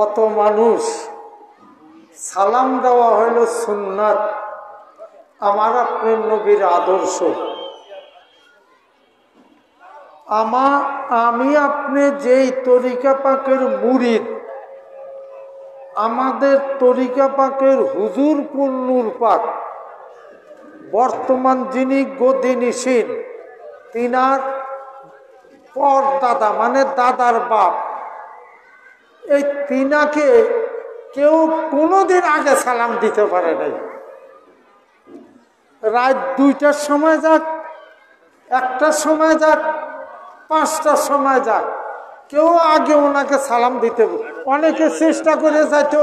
অত মানুষ, সালাম দেওয়া হইল সুন্নাত, আমার আপনার নবীর আদর্শ। আমি আপনি যেই তরিকা পাকের মুরিদ, আমাদের তরিকা পাকের হুজুর কুল্লুর পাক বর্তমান যিনি গদিনিসীন, তিনার পর দাদা মানে দাদার বাপ, এই তিনাকে কেউ কোনোদিন আগে সালাম দিতে পারে নাই। রাত 2টার সময় যাক, 1টার সময় যাক, 5টার সময় যাক, কেউ আগে ওনাকে সালাম দিতে, অনেকে চেষ্টা করে যাইতো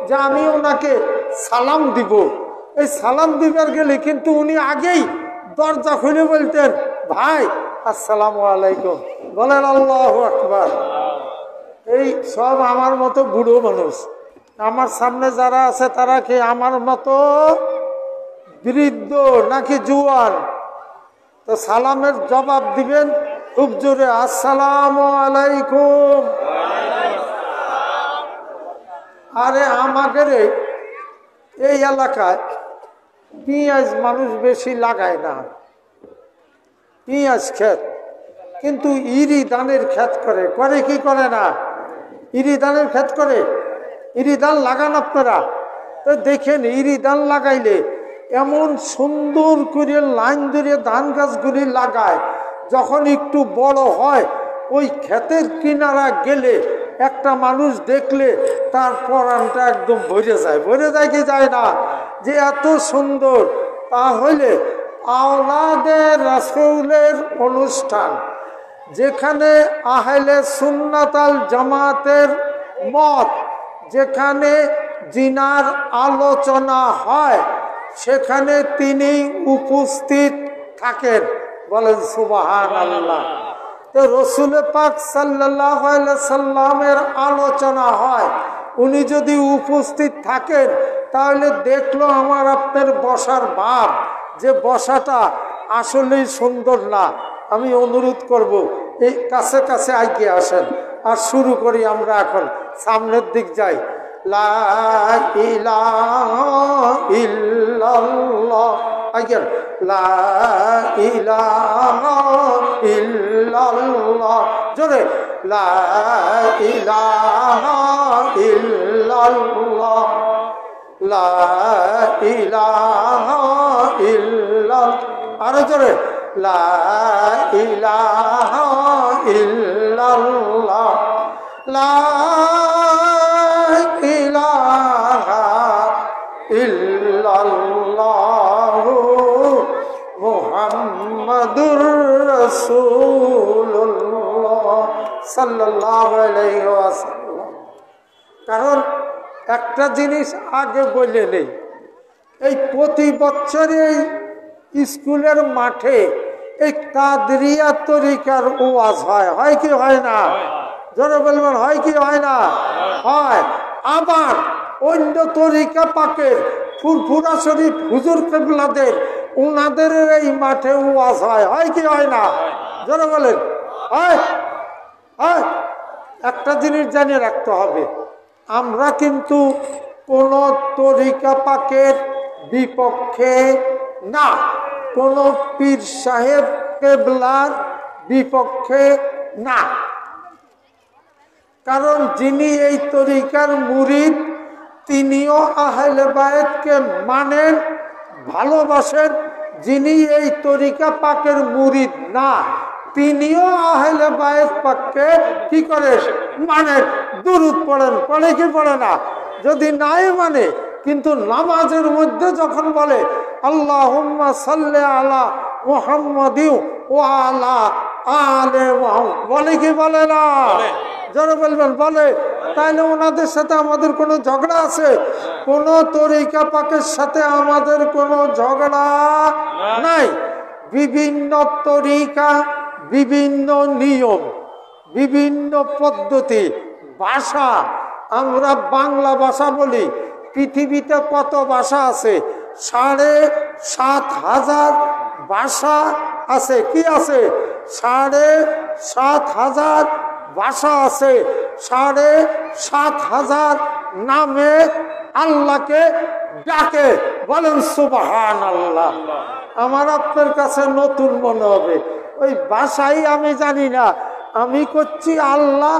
যে আমি ওনাকে সালাম দিব। এই সালাম দিবার গেলে কিন্তু উনি আগেই দরজা খুলে বলতেন, ভাই আসসালামু আলাইকুম, বলেন আল্লাহু আকবার। এই সব আমার মতো বুড়ো মানুষ, আমার সামনে যারা আছে তারা কি আমার মতো বৃদ্ধ নাকি জুয়ান? তো সালামের জবাব দিবেন খুব জোরে, আসসালামু আলাইকুম। আরে আমাদের এই এলাকায় পেঁয়াজ মানুষ বেশি লাগায় না, পেঁয়াজ ক্ষেত, কিন্তু ইরি ধানের ক্ষেত করে। করে কি করে না? ইরি ধানের ক্ষেত করে। ইরি ধান লাগান আপনারা তো দেখেন, ইরি ধান লাগাইলে এমন সুন্দর করে লাইন ধরে ধান গাছগুলি লাগায়, যখন একটু বড় হয় ওই ক্ষেতের কিনারা গেলে একটা মানুষ দেখলে তার পরানটা একদম ভরে যায়। ভরে যায় কি যায় না? যে এত সুন্দর। তাহলে আওলাদে রাসূলের অনুষ্ঠান, যেখানে আহলে সুন্নাত আল জামাতের মত, যেখানে জিনার আলোচনা হয়, সেখানে তিনি উপস্থিত থাকেন। বলেন সুবহানাল্লাহ। তো রসুল পাক সাল্লাল্লাহু আলাইহি সাল্লামের আলোচনা হয়, উনি যদি উপস্থিত থাকেন তাহলে দেখলো আমার আপনার বসার ভাব, যে বসাটা আসলেই সুন্দর না। আমি অনুরোধ করব এই কাছে কাছে আইকে আসেন আর শুরু করি। আমরা এখন সামনের দিক যাই। লা ইলাহা ইল্লাল্লাহ, আইকেন। লা ইলাহা ইল্লাল্লাহ, জোরে। লা ইলাহা ইল্লাল্লাহ, লা ইলাহা ইল্লাল্লাহ, আরো জোরে। লা ইলাহা ইল্লাল্লাহ, লা ইলাহা ইল্লাল্লাহ মুহাম্মাদুর রাসূলুল্লাহ সাল্লাল্লাহু আলাইহি ওয়াসাল্লাম। কারণ একটা জিনিস আগে বলে নেই, এই প্রতি বছরে স্কুলের মাঠে এই কাদরিয়া তরিকার ওয়াজ হয়, হয় কি হয় না? জোরে বলবেন, হয় কি হয় না? হয়। আবার অন্য তরিকা পাকের ফুরফুরা শরীফ হুজুর কেবলাদের, ওনাদের এই মাঠে ওয়াজ হয়, হয় কি হয় না? জোরে বলেন, হয়। হয়। একটা জিনিস জানিয়ে রাখতে হবে, আমরা কিন্তু কোন তরিকা পাকের বিপক্ষে না, কোন পীর সাহেব কেবলার বিপক্ষে না। কারণ যিনি এই তরিকার মুরিদ, তিনিও আহলে বায়েতকে মানেন, ভালোবাসেন। যিনি এই তরিকা পাকের মুরিদ না, তিনিও আহলে বায়েত পাককে কি করে মানেন, দুরূদ পড়েন। পড়ে কি পড়ে না? যদি নাই মানে, কিন্তু নামাজের মধ্যে যখন বলে আল্লাহুম্মা সাল্লি আলা মুহাম্মাদিন ওয়া আলা আলে মুহাম্মাদ, বলে কি বলে না? যারা বলবেন বলে। তাইলে ওনাদের সাথে আমাদের কোনো ঝগড়া আছে? কোন তরিকা পাকের সাথে আমাদের কোনো ঝগড়া নাই। বিভিন্ন তরিকা, বিভিন্ন নিয়ম, বিভিন্ন পদ্ধতি, ভাষা। আমরা বাংলা ভাষা বলি, পৃথিবীতে কত ভাষা আছে? ৭,৫০০ ভাষা আছে। কি আছে? ৭,৫০০ ভাষা আছে। 7,500 নামে আল্লাহকে ডাকে। বলেন সুবহানাল্লাহ। আমার আপনার কাছে নতুন মনে হবে, ওই ভাষাই আমি জানি না, আমি করছি আল্লাহ,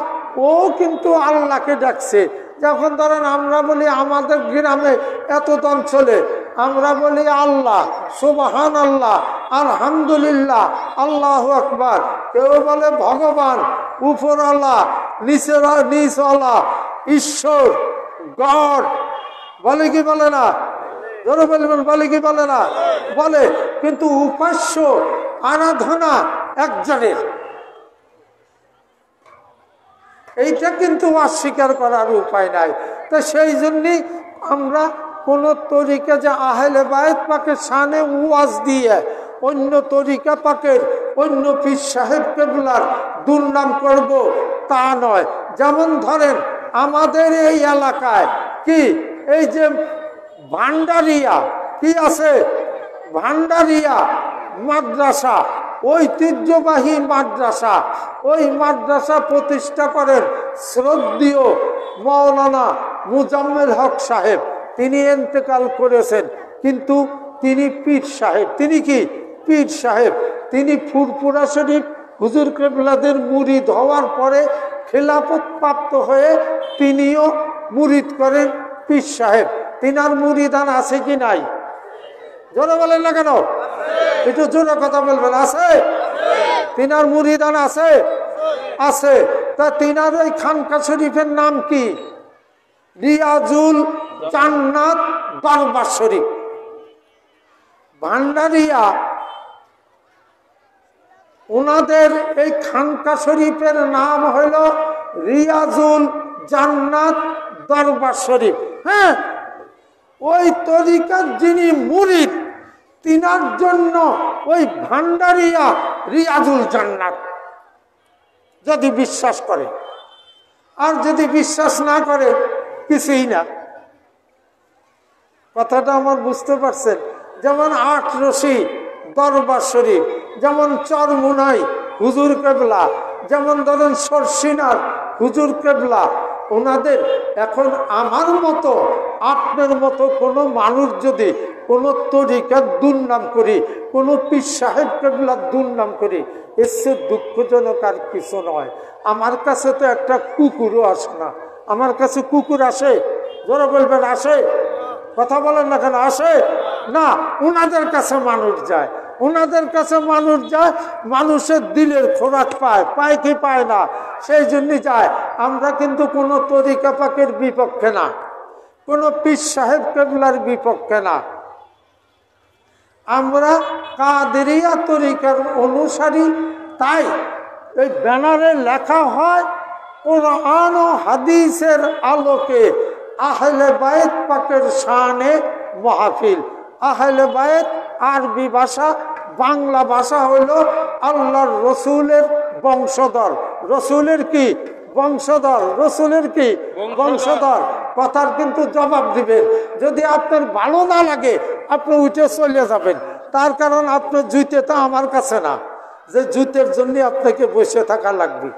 ও কিন্তু আল্লাহকে ডাকছে। যখন ধরেন আমরা বলি আমাদের গ্রামে এত অঞ্চলে আমরা বলি আল্লাহ, সুবহানাল্লাহ, আলহামদুলিল্লাহ, আল্লাহু আকবার। কেউ বলে ভগবান, উপরওয়ালা, নিচওয়ালা, ঈশ্বর, গড, বলে কি বলে না? জোরে বলবেন, বলে কি বলে না? বলে। কিন্তু উপাস্য, আরাধনা একজনের, এইটা কিন্তু অস্বীকার করার উপায় নাই। তো সেই জন্যই আমরা কোন তরিকা যে আহলে বায়েত পাকের শানে ওয়াজ দিয়ে অন্য তরিকা পাকের, অন্য পীর সাহেব কেবলার দুর্নাম করব তা নয়। যেমন ধরেন আমাদের এই এলাকায় কি এই যে ভান্ডারিয়া কি আছে, ভান্ডারিয়া মাদ্রাসা, ঐতিহ্যবাহী মাদ্রাসা, ওই মাদ্রাসা প্রতিষ্ঠা করেন শ্রদ্ধেয় মাওলানা মুজাম্মেল হক সাহেব। তিনি ইন্তেকাল করেছেন, কিন্তু তিনি পীর সাহেব। তিনি কি পীর সাহেব? তিনি ফুরফুরা শরীফ হুজুর কেবলাদের মুরিদ হওয়ার পরে খেলাফত প্রাপ্ত হয়ে তিনিও মুরিদ করেন পীর সাহেব। তিনার মুরিদান আছে কি নাই? জোরে বলেন না কেন? একটু জোরে কথা বলবেন। আছে? তিনার মুরিদান আছে? আছে। তা তিনার ওই খানকা শরীফের নাম কি? রিয়াজুল জান্নাত দরবার শরীফ। ভান্ডারিয়া ওনাদের এই খানকা শরীফের নাম হইল রিয়াজুল জান্নাত দরবার শরীফ। হ্যাঁ, ওই তরিকার যিনি মুরিদ তিনার জন্য ওই ভান্ডারিয়া রিয়াজুল জান্নাত, যদি বিশ্বাস করে। আর যদি বিশ্বাস না করে কিছুই না। কথাটা আমার বুঝতে পারছেন? যেমন ৮ রশি দরবার শরীফ, যেমন চরমুনাই হুজুর কেবলা, যেমন ধরেন সরসিনার হুজুর কেবলা, ওনাদের। এখন আমার মতো আপনার মতো কোনো মানুষ যদি কোনো তরিকার দুর্নাম করি, কোনো পীর সাহেব কেবলার দুর্নাম করি, এর চেয়ে দুঃখজনক আর কিছু নয়। আমার কাছে তো একটা কুকুরও আসে না। আমার কাছে কুকুর আসে? যারা বলবেন আসে, কথা বলেন না কেন? আসে না। ওনাদের কাছে মানুষ যায়, ওনাদের কাছে মানুষ যায়, মানুষের দিলের খোরাক পায়, পায় কি পায় না, সেই জন্য যায়। আমরা কিন্তু কোনো তরিকা পাকের বিপক্ষে না, কোনো পীর সাহেব কেবলার বিপক্ষে না। আমরা কাদেরিয়া তরিকার অনুসারী। তাই এই ব্যানারে লেখা হয় কোরআন ও হাদিসের আলোকে আহলে বায়েত পাকের শানে মাহফিল। আহলে বায়েত আরবি ভাষা, বাংলা ভাষা হইল আল্লাহর রসুলের বংশধর। রসুলের কি বংশধর? রসুলের কি বংশধর? কথার কিন্তু জবাব দিবেন। যদি আপনার ভালো না লাগে আপনি উঠে চলে যাবেন। তার কারণ আপনার জুতে তো আমার কাছে না যে জুতের জন্য আপনাকে বসে থাকা লাগবে।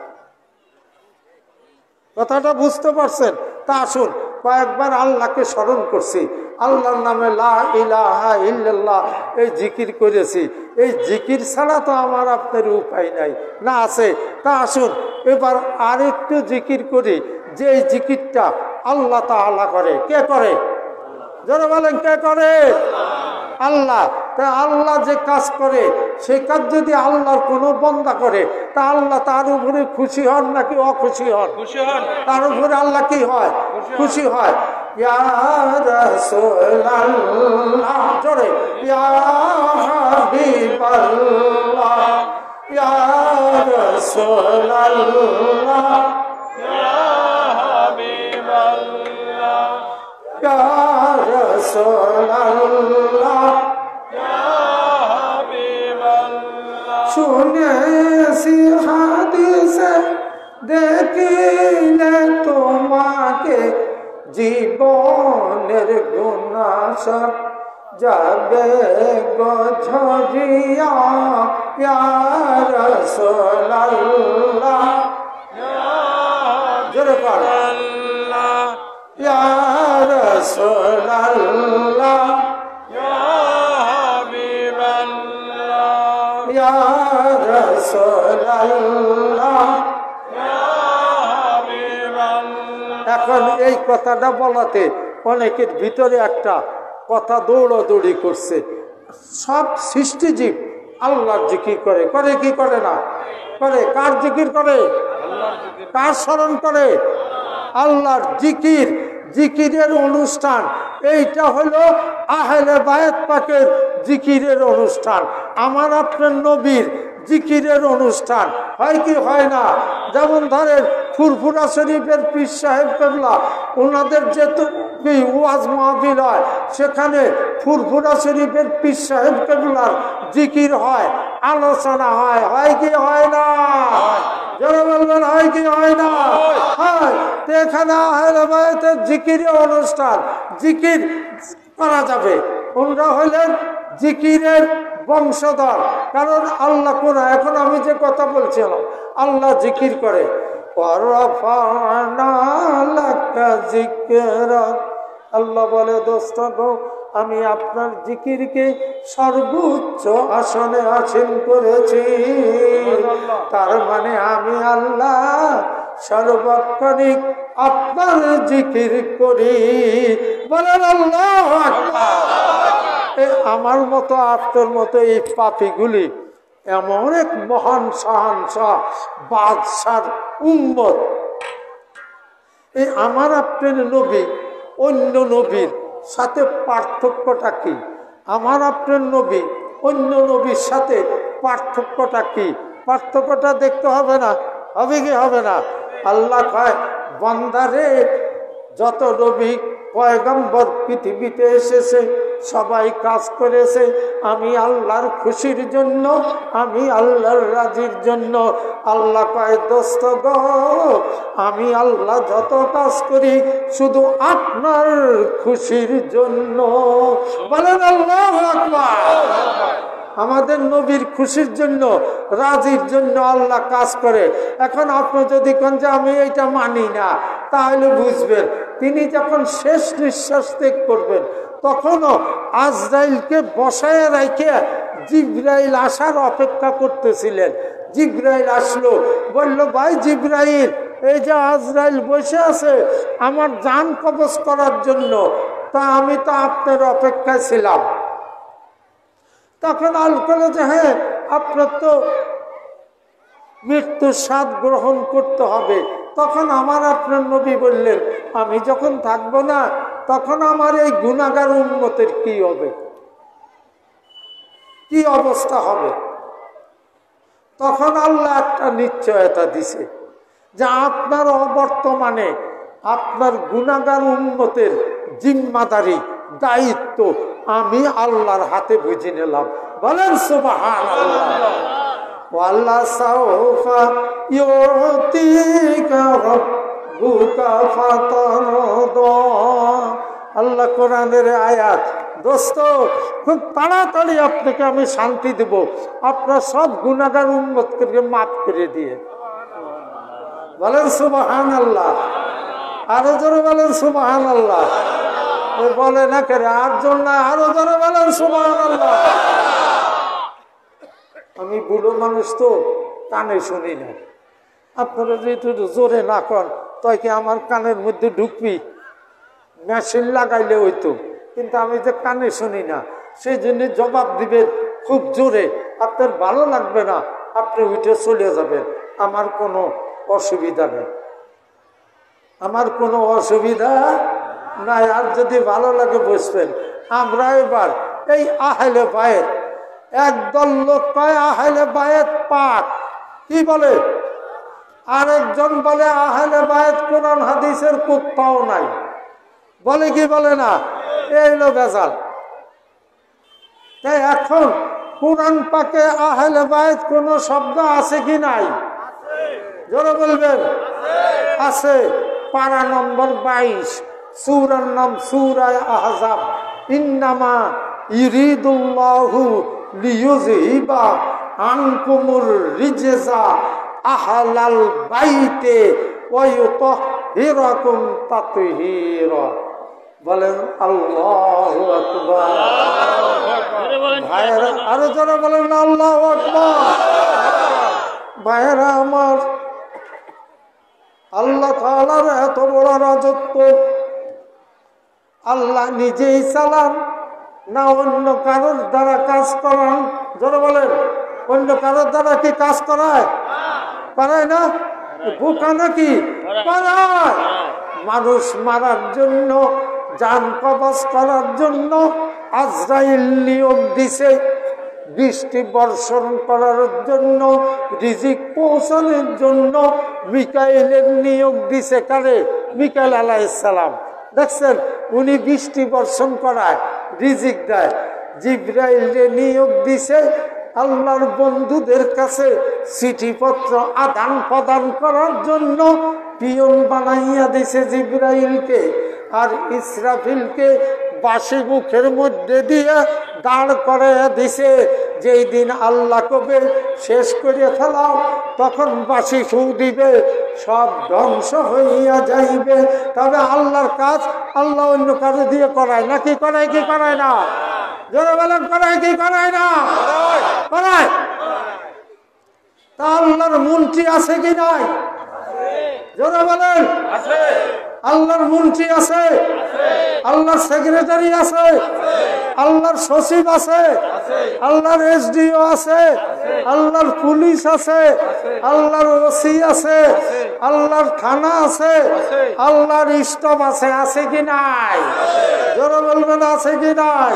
কথাটা বুঝতে পারছেন? তা আসুন, কয়েকবার আল্লাহকে স্মরণ করছি, আল্লাহর নামে লা ইলাহা ইল্লাল্লাহ এই জিকির করেছি। এই জিকির ছাড়া তো আমার আপনার উপায় নাই না, আছে? তা আসুন এবার আরেকটু জিকির করি, যে এই জিকিরটা আল্লাহ তাআলা করে। কে করে? যারা বলেন কে করে? আল্লাহ। তা আল্লাহ যে কাজ করে সেই কাজ যদি আল্লাহর কোনো বান্দা করে তা আল্লাহ তার উপরে খুশি হন নাকি অখুশি হন? খুশি হন। তার উপরে আল্লাহ কি হয়? খুশি হয়। ইয়া রাসূলুল্লাহ, জোরে ইয়া হাবিবাল্লাহ, ইয়া রাসূলুল্লাহ, ইয়া হাবিবাল্লাহ, ইয়া রাসূলুল্লাহ, শুনেছি হাদিসে দেখিলে তোমাকে জীবনের গুনাহ সব যাবে গো ঝরিয়া। ইয়া রাসূলুল্লাহ, জোরে কর ইয়া রাসূলুল্লাহ ইয়া হাবিবাল্লাহ ইয়া রাসূলুল্লাহ ইয়া হাবিবাল্লাহ। এখন এই কথাটা বলাতে অনেকের ভিতরে একটা কথা দৌড়াদৌড়ি করছে। সব সৃষ্টিজীব আল্লাহর জিকির করে, করে কি করে না করে? কার জিকির করে? কার স্মরণ করে? আল্লাহর জিকির। জিকিরের অনুষ্ঠান এইটা হলো আহলে বায়াত পাকের জিকিরের অনুষ্ঠান, আমার আপনার নবীর জিকিরের অনুষ্ঠান। হয় কি হয় না? যেমন ধরেন ফুরফুরা শরীফের পীর সাহেব কেবলা, ওনাদের যেহেতু ওয়াজ মাহফিল হয়, সেখানে ফুরফুরা শরীফের পীর সাহেব কেবলার জিকির হয়, আলোচনা হয়। হয় কি হয় না? যারা বলবেন হয় কি হয় না? হয়। তো এখানে আহলে বায়াতের জিকিরের অনুষ্ঠান, জিকির করা যাবে। ওনারা হলেন জিকিরের বংশধর, কারণ আল্লাহ কোন, এখন আমি যে কথা বলছিলাম, আল্লাহ জিকির করে। আল্লাহ বলে, দোস্ত গো, আমি আপনার জিকিরকে সর্বোচ্চ আসনে আসীন করেছি। তার মানে আমি আল্লাহ সর্বক্ষণিক আপনার জিকির করি। বলেন আল্লাহু আকবার। আমার মতো আপনার মতো এই পাপীগুলি এমন এক মহান শাহানশাহ বাদশার উম্মত। এই আমার আপনার নবী অন্য নবীর সাথে পার্থক্যটা কি? আমার আপনার নবী অন্য নবীর সাথে পার্থক্যটা কি? পার্থক্যটা দেখতে হবে না? হবে কি হবে না? আল্লাহ কয়, বান্দারে, যত নবী পয়গম্বর পৃথিবীতে এসেছে সবাই কাজ করেছে আমি আল্লাহর খুশির জন্য, আমি আল্লাহর রাজির জন্য। আল্লাহ কয়, দোস্ত গো, আমি আল্লাহ যত কাজ করি শুধু আপনার খুশির জন্য। বলেন আল্লাহু আকবার। আমাদের নবীর খুশির জন্য, রাজির জন্য আল্লাহ কাজ করে। এখন আপনি যদি কোন যে আমি এইটা মানি না, তাহলে বুঝবেন তিনি যখন শেষ নিঃশ্বাস ত্যাগ করবেন তখনও আজরাইলকে বসায় রেখে জিবরাইল আসার অপেক্ষা করতেছিলেন। জিবরাইল আসলো, বলল, ভাই জিবরাইল, এই যে আজরাইল বসে আছে আমার জান কবজ করার জন্য, তা আমি তো আপনার অপেক্ষায় ছিলাম। তখন আল করলো যে, হ্যাঁ, আপনার তো মৃত্যুর স্বাদ গ্রহণ করতে হবে। তখন আমার আপনার নবী বললেন, আমি যখন থাকবো না তখন আমার এই গুনাহগার উম্মতের কি হবে, কি অবস্থা হবে? তখন আল্লাহ একটা নিশ্চয়তা দিছে যে আপনার অবর্তমানে আপনার গুনাহগার উম্মতের জিম্মাদারি, দায়িত্ব আমি আল্লাহর হাতে বুঝে নিলাম। বলেন সুবহানাল্লাহ। ওয়াল্লা সাউফা ইউতিকা রাব্বুকা ফাতারদা। আল্লাহ কোরআনের আয়াত। দোস্ত, খুব তাড়াতাড়ি আপনাকে আমি শান্তি দেব, আপনার সব গুনাহগার উম্মতকে মাফ করে দিয়ে। বলেন সুবহানাল্লাহ। আরো জোরে বলেন সুবহানাল্লাহ। বলে না করে আর জন না, আরো জোরে বলেন সুবহানাল্লাহ। আমি বুড়ো মানুষ তো কানে শুনি না, আপনারা যেহেতু জোরে না কন তাই কি আমার কানের মধ্যে ঢুকবি? মেশিন লাগাইলে হইতো, কিন্তু আমি যে কানে শুনি না, সেই জন্য জবাব দিবেন খুব জোরে। আপনার ভালো লাগবে না, আপনি উঠে চলে যাবেন, আমার কোনো অসুবিধা নেই, আমার কোনো অসুবিধা নাই। আর যদি ভালো লাগে বসবেন। আমরা এবার এই আহলে বায়াত, একদল লোক কয় আহলে বায়াত পাক, কি বলে? আরেকজন বলে আহলে বায়াত কোরআন হাদিসের কোথাও নাই। বলে কি বলে না? এই হলো ভেজাল। তাই এখন কোরআন পাকে আহলে বায়াত কোন শব্দ আছে কি নাই? জোরে বলবেন। আছে। পারা নম্বর 22, সূরার নাম সূরা আহজাব। ইন্নামা ইউরিদুল্লাহু লিইয়ুযহিবা আনকুমুর রিজসা আহলাল বাইতে ওয়া ইউতাহহিরাকুম তাতহীরা। বলেন আল্লাহু আকবার। ভাইয়েরা আরো জোরে বলেন আল্লাহু আকবার। ভাইয়েরা আমার, আল্লাহ তাআলার এত বড় রাজত্ব, আল্লাহ নিজেই চালান না অন্য কারোর দ্বারা কাজ করান? জোরে বলেন, অন্য কারোর দ্বারা কি কাজ করায়? করায় না? বোকা নাকি? করায়। মানুষ মারার জন্য, জান কবজ করার জন্য আজরাইল নিয়োগ দিছে, বৃষ্টি বর্ষণ করার জন্য, রিজিক পৌঁছানোর জন্য মিকাইলের নিয়োগ দিছে। কারে? মিকাইল আলাইহিস সালাম। দেখছেন, উনি বৃষ্টি বর্ষণ করায়, রিজিক দেয়। জিবরাইলের নিয়োগ দিছে আল্লাহর বন্ধুদের কাছে চিঠিপত্র আদান প্রদান করার জন্য, পিয়ন বানাইয়া দিছে জিবরাইলকে। আর ইসরাফিলকে বাঁশি মুখের মধ্যে দিয়ে দাঁড় করাইয়া দিছে। যেই দিন আল্লাহ কবে শেষ করে ফেলাও, তখন বাঁশি ফু দিবে, সব ধ্বংস হইয়া যাইবে। তবে আল্লাহর কাজ আল্লাহ অন্য কারো দিয়ে করায় নাকি? করায় কি করায় না? জোরে বলেন, করায় কি করায় না? করায়। তা আল্লাহর মন্ত্রী আছে কি নাই? জোরে বলেন। আল্লাহর মন্ত্রী আছে, আল্লাহর সেক্রেটারি আছে, আল্লাহর সচিব আছে, আল্লাহর এসডিও আছে, আল্লাহর পুলিশ আছে, আল্লাহর ওসি আছে, আল্লাহর থানা আছে, আল্লাহর স্টাফ আছে। আছে কি নাই? জোরে বলবেন, আছে কি নাই?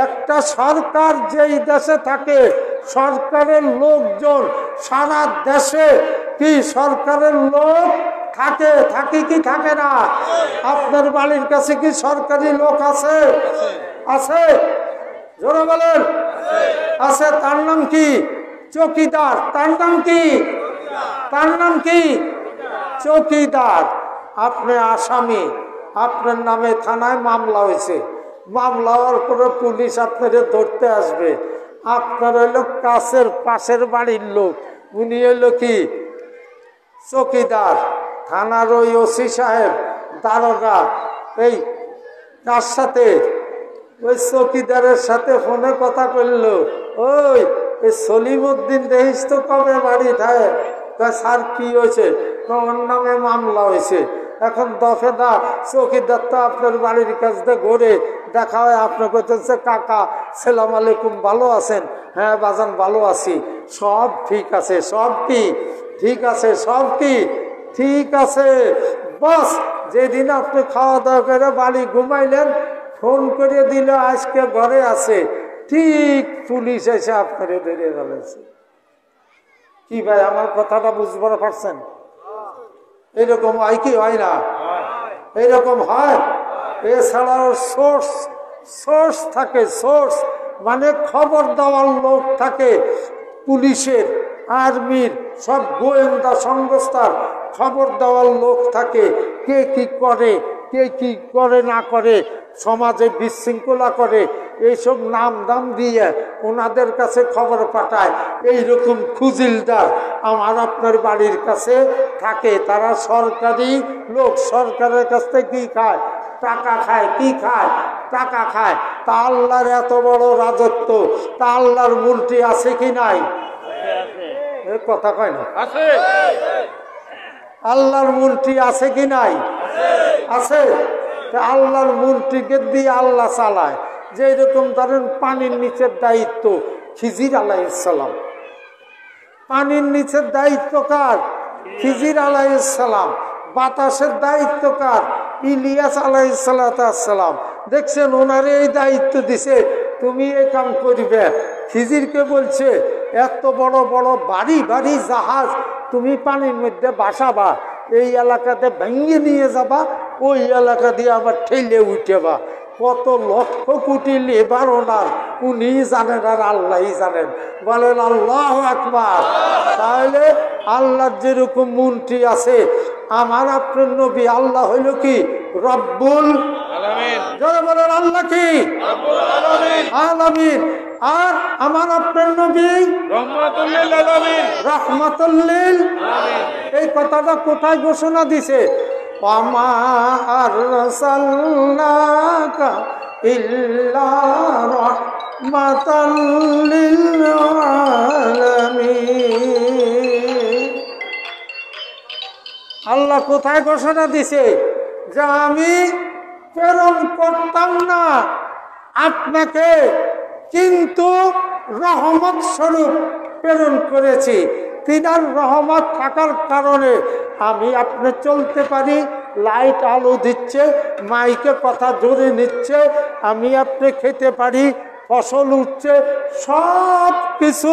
একটা সরকার যেই দেশে থাকে, সরকারের লোকজন সারা দেশে কি সরকারের লোক থাকে? থাকে কি থাকে না? আপনার বাড়ির কাছে কি সরকারি লোক আছে? আছে? জোরে বলেন। আছে। তার নাম কি? চৌকিদার। তার নাম কি? তার নাম কি? চৌকিদার। আপনি আসামি, আপনার নামে থানায় মামলা হয়েছে, মামলা হওয়ার পরে পুলিশ আপনাদের ধরতে আসবে। আপনার হইল কাছের পাশের বাড়ির লোক, উনি হইল কি? চৌকিদার। থানার ওই ওসি সাহেব, দারোগা, এই তার সাথে ওই চৌকিদারের সাথে ফোনে কথা কইল, ওই সলিমউদ্দিন দেখিস তো কবে বাড়ি থাকে? স্যার কি হয়েছে? ওর নামে মামলা হয়েছে। এখন দফেদা চৌকিদার তো আপনার বাড়ির কাছ দিয়ে ঘুরে দেখা হয়, আপনার করতেছে, কাকা সালাম আলাইকুম, ভালো আছেন? হ্যাঁ বাজান ভালো আছি। সব ঠিক আছে? সব কি ঠিক আছে? সব কি ঠিক আছে? বস, যেদিন আপনি খাওয়া দাওয়া করে বাড়ি ঘুমাইলেন, ফোন করে দিল আজকে ঘরে আছে, ঠিক পুলিশ এসে আপনারে ধরে ফেলেছে। কি ভাই, আমার কথাটা বুঝতে পারছেন? এইরকম হয় কি হয় না? এইরকম হয়। এছাড়াও সোর্স থাকে, সোর্স মানে খবর দেওয়ার লোক থাকে, পুলিশের, আর্মির, সব গোয়েন্দা সংস্থার খবর দেওয়ার লোক থাকে। কে কি করে, কে কি করে না করে, সমাজে বিশৃঙ্খলা করে, এইসব নাম দাম দিয়ে ওনাদের কাছে খবর পাঠায়। এইরকম খুজিলদার আমার আপনার বাড়ির কাছে থাকে। তারা সরকারি লোক, সরকারের কাছ থেকে কি খায়? টাকা খায়। কি খায়? টাকা খায়। তা আল্লাহর এত বড় রাজত্ব, তা আল্লাহর মন্ত্রী আছে কি নাই? কথা কয় না? আছে। আল্লাহর মন্ত্রী আছে কি নাই? আছে। আল্লাহর মন্ত্রীকে দিয়ে আল্লাহ চালায়। যে এরকম ধরেন পানির নিচের দায়িত্ব খিজির আলাইহিস সালাম। পানির নিচের দায়িত্ব কার? খিজির আলাইহিস সালাম। বাতাসের দায়িত্ব কার? ইলিয়াস আলাইহিস সালাম। দেখছেন, ওনারে এই দায়িত্ব দিছে, তুমি এই কাম করবে। খিজিরকে বলছে, এত বড় বড় ভারী ভারী জাহাজ তুমি পানির মধ্যে বাসাবা, এই এলাকাতে ভেঙে নিয়ে যাবা, ওই এলাকা দিয়ে আবার ঠেলে উঠেবা। কত লক্ষ কোটি লেবার ওনার, উনি জানেন আর আল্লাহই জানেন। বলেন আল্লাহু আকবার। তাহলে আল্লাহর যেরকম মন্ত্রী আছে, আমার আপনার নবী আল্লাহ হইল কি? রব্বুল আলামিন। যারা বলেন আল্লাহ কি? রব্বুল আলামিন। আলামিন। আর আমার আপনার নবী রাহমাতুল লিল আলামিন। এই কথাটা কোথায় ঘোষণা দিছে? ওয়ামা আরসালনাকা ইল্লা রাহমাতাল লিল আলামিন। আল্লাহ কোথায় ঘোষণা দিছে যে আমি প্রেরণ করতাম না আপনাকে, কিন্তু রহমত স্বরূপ প্রেরণ করেছি। তিনার রহমত থাকার কারণে আমি আপনি চলতে পারি, লাইট আলো দিচ্ছে, মাইকে কথা জোরে নিচ্ছে, আমি আপনি খেতে পারি, ফসল উঠছে, সব কিছু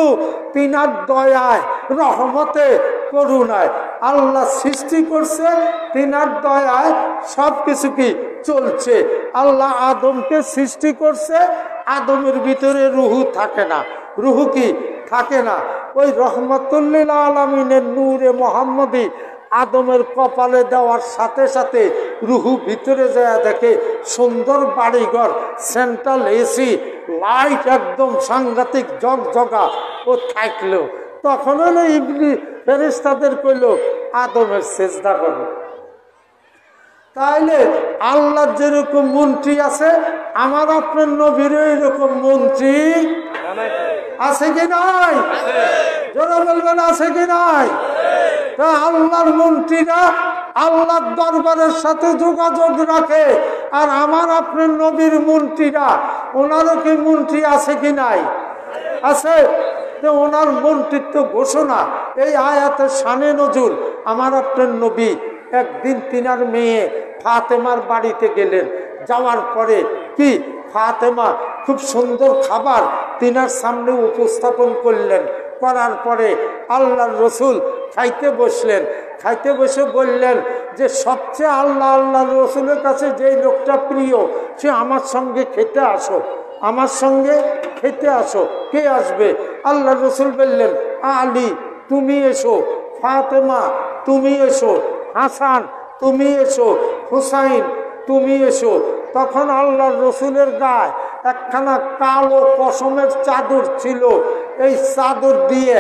তিনার দয়ায় রহমতে করুণায় আল্লাহ সৃষ্টি করছে। তিনার দয়ায় সব কিছু কি চলছে। আল্লাহ আদমকে সৃষ্টি করছে, আদমের ভিতরে রুহু থাকে না। রুহু কি থাকে না? ওই রহমাতুল লিল আলামিনের নূরে মোহাম্মদী আদমের কপালে দেওয়ার সাথে সাথে রুহু ভিতরে যায় দেখে সুন্দর বাড়িঘর, সেন্ট্রাল এসি, লাইট একদম সাংঘাতিক জগজগা ও থাকলো। তখন ইবলিস ফেরেশতাদের কইল আদমের সেজদা করো। তাইলে আল্লাহর যেরকম মন্ত্রী আছে, আমার আপনার নবীর এরকম মন্ত্রী আছে কি নাই? যারা বলবেন আছে কি নাই? তা আল্লাহর মন্ত্রীরা আল্লাহর দরবারের সাথে যোগাযোগ রাখে, আর আমার আপনার নবীর মন্ত্রীরা, ওনারও কি মন্ত্রী আছে কি নাই? আছে। তো ওনার মন্ত্রিত্ব ঘোষণা এই আয়াতের শানে নজুল। আমার আপনার নবী একদিন তিনার মেয়ে ফাতেমার বাড়িতে গেলেন। যাওয়ার পরে কি ফাতেমা খুব সুন্দর খাবার তিনার সামনে উপস্থাপন করলেন। করার পরে আল্লাহর রসুল খাইতে বসলেন। খাইতে বসে বললেন যে সবচেয়ে আল্লাহর রসুলের কাছে যেই লোকটা প্রিয়, সে আমার সঙ্গে খেতে আসো, আমার সঙ্গে খেতে আসো। কে আসবে? আল্লাহর রসুল বললেন আলী তুমি এসো, ফাতেমা তুমি এসো, হাসান তুমি এসো, হুসাইন তুমি এসো। তখন আল্লাহর রসুলের গায়ে একখানা কালো পশমের চাদর ছিল। এই চাদর দিয়ে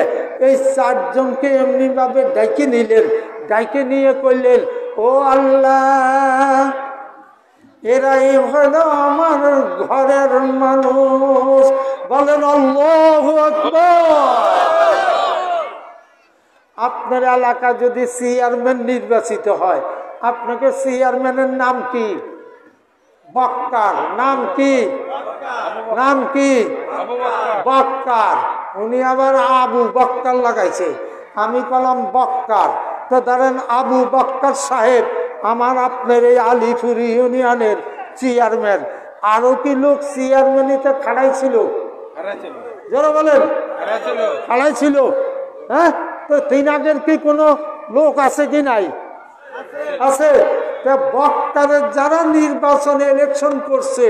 এই চারজনকে এমনিভাবে ডাইকে নিলেন। ডাইকে নিয়ে কইলেন ও আল্লাহ, এরাই হলো আমার ঘরের মানুষ। বলেন আল্লাহু আকবার। আপনার এলাকা যদি চেয়ারম্যান নির্বাচিত হয়, আপনাকে চেয়ারম্যানের নাম কি? বক্কার। নাম কি? নাম কি? বক্কার। উনি আবার আবু বক্কার লাগাইছে, আমি বললাম বক্কার। তো ধরেন আবু বক্কার সাহেব আমার আপনার এই আলিপুর ইউনিয়নের চেয়ারম্যান। আরো কি লোক চেয়ারম্যানিতে খাড়াই ছিল? যারা বলেন খাড়াই ছিল। হ্যাঁ, তো তিনাদের কি কোনো লোক আছে কি নাই? আছে। বক্তারের যারা নির্বাচনে ইলেকশন করছে,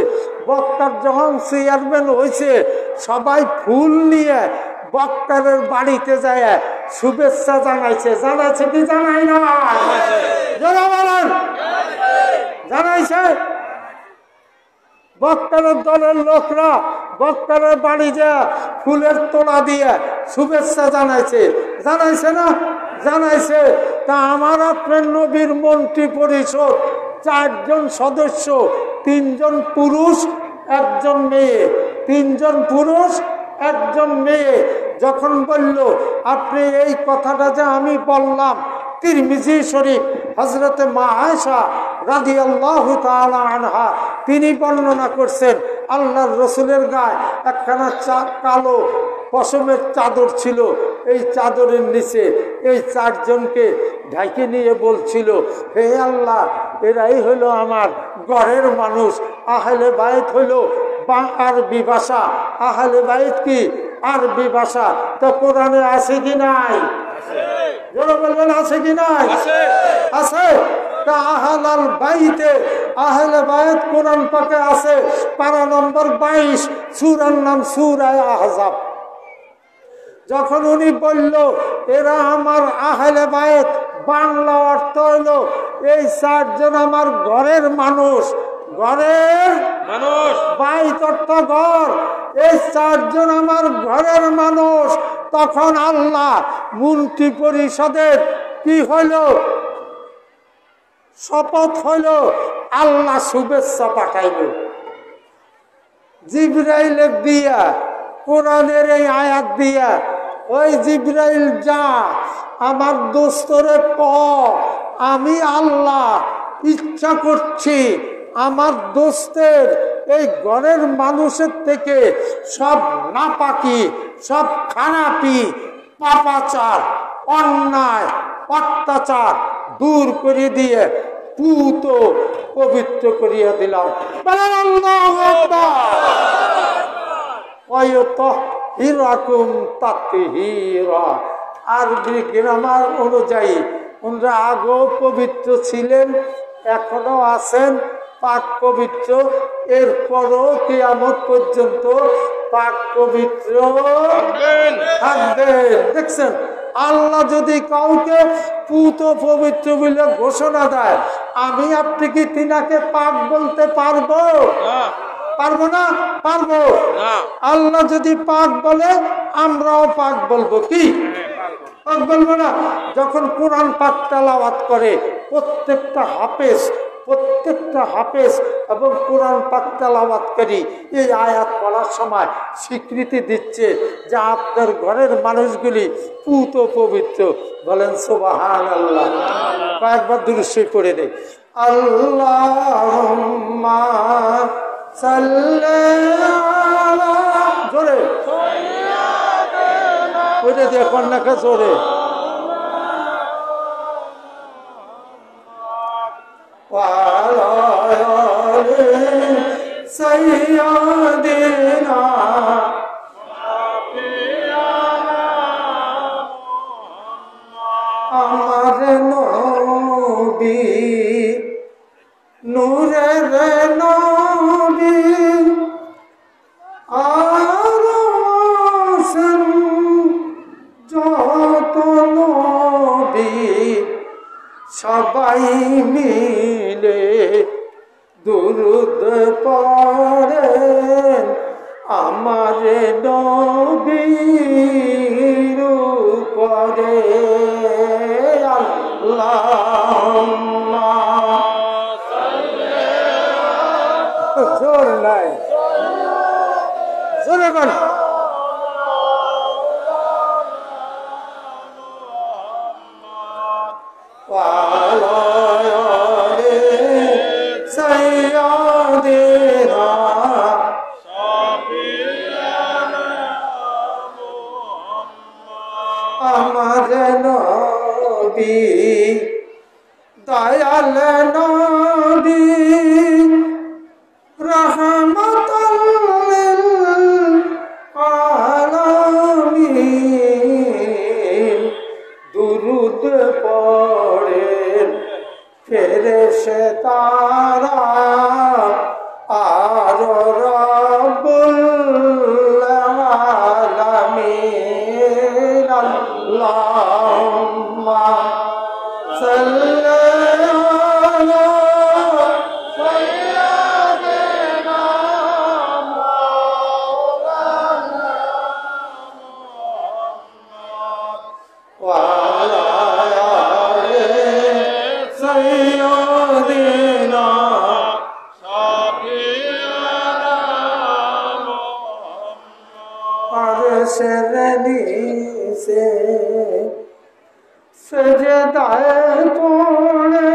বক্তার যখন চেয়ারম্যান হয়েছে, সবাই ফুল নিয়ে বক্তারের বাড়িতে যায় শুভেচ্ছা জানাইছে। জানাইছে কি জানাই না? যারা বলেন জানাইছে। বক্তারের দলের লোকরা বক্তারের বাড়ি যা ফুলের তোড়া দিয়ে শুভেচ্ছা জানাইছে। জানাইছে না? জানাইছে। তা আমার আপনার নবীর মন্ত্রী পরিষদ 4 জন সদস্য, 3 জন পুরুষ 1 জন মেয়ে। 3 জন পুরুষ 1 জন মেয়ে। যখন বলল আপনি এই কথাটা যে আমি বললাম, তিরমিজি শরীফ হযরতে মা আয়েশা রাদিয়াল্লাহু তাআলা আনহা তিনি বর্ণনা করছেন, আল্লাহর রসুলের গায়ে একখানা কালো পশমের চাদর ছিল। এই চাদরের নিচে এই 4 জনকে ঢাকে নিয়ে বলছিল, হে আল্লাহ, এরাই হলো আমার ঘরের মানুষ। আহলে বাইত হইল আরবি ভাষা। আহলে বাইত কি? আরবি ভাষা। তো কোরআনে আছে কি নাই? যারা বলবেন আছে কি নাই? আছে। তা আহলাল বাইতে, আহলে বাইত কোরআন পাকে আছে। পারা নম্বর 22, সূরার নাম সূরা আহজাব। যখন উনি বলল এরা আমার আহলে বাইত, বাংলা অর্থ হইল এই 4 জন আমার ঘরের মানুষ। ঘরের মানুষ, বাইত অর্থাৎ ঘর, এই চারজন আমার ঘরের মানুষ। তখন আল্লাহ মন্ত্রী পরিষদের কি হইল? শপথ হইল, আল্লাহ শুভেচ্ছা পাঠাইল জিবরাইল দিয়া, কোরআনের এই আয়াত দিয়া, ওই জিবরাইল যা আমার দোস্তরে ক, আমি আল্লাহ ইচ্ছা করছি আমার দোস্তের এই ঘরের মানুষের থেকে সব নাপাকি, সব খারাপি, পাপাচার, অন্যায়, অত্যাচার দূর করে দিয়ে পুত পবিত্র করিয়া দিলাম। আরবি গ্রামার অনুযায়ী ওনারা আগেও পবিত্র ছিলেন, এখনো আছেন পাক পবিত্র, এরপরও কিয়ামত পর্যন্ত পাক পবিত্র থাকবেন। দেখছেন, আল্লাহ যদি কাউকে পুত পবিত্র বলে ঘোষণা দেয়, আমি আপনি কি তিনাকে পাক বলতে পারবো? পারবো না? পারবো। আল্লাহ যদি পাক বলে আমরাও পাক বলবো। কি পাক বলবো না? যখন কোরআন পাক তেলাওয়াত করে প্রত্যেকটা হাফেজ এবং কোরআন পাক তেলাওয়াতকারী এই আয়াত পড়ার সময় স্বীকৃতি দিচ্ছে যে আপনার ঘরের মানুষগুলি পুত পবিত্র। বলেন সুবহানাল্লাহ। কয়েকবার দুরূদ শরীফ পড়ে দেয়। আল্লাহুম্মা সাল্লি আলা, জোরে ওইটা দিয়ে কন্যাকে জোরে। সাইয়্যিদিনা আমার নবী, নূরের নবী, আর যত নবী সবাই মিলে দুরূদ পড়েন আমার নবীর উপরে। আল্লাহুম্মা জোর নাই, জোরে বল। আমার নবী দয়াল নবী রহমাতুল লিল আলামিন, দুরূদ পড়েন ফেরেশতারা আর রব্বুল আলামিন। আল্লাহুম্মা সাল্লি আলা সাইয়্যিদিনা মাওলানা মুহাম্মদ ওয়া আলা আলি সাইয়্যিদিনা শাফি'ানা মুহাম্মদ। আরশের से सजदाए पड़े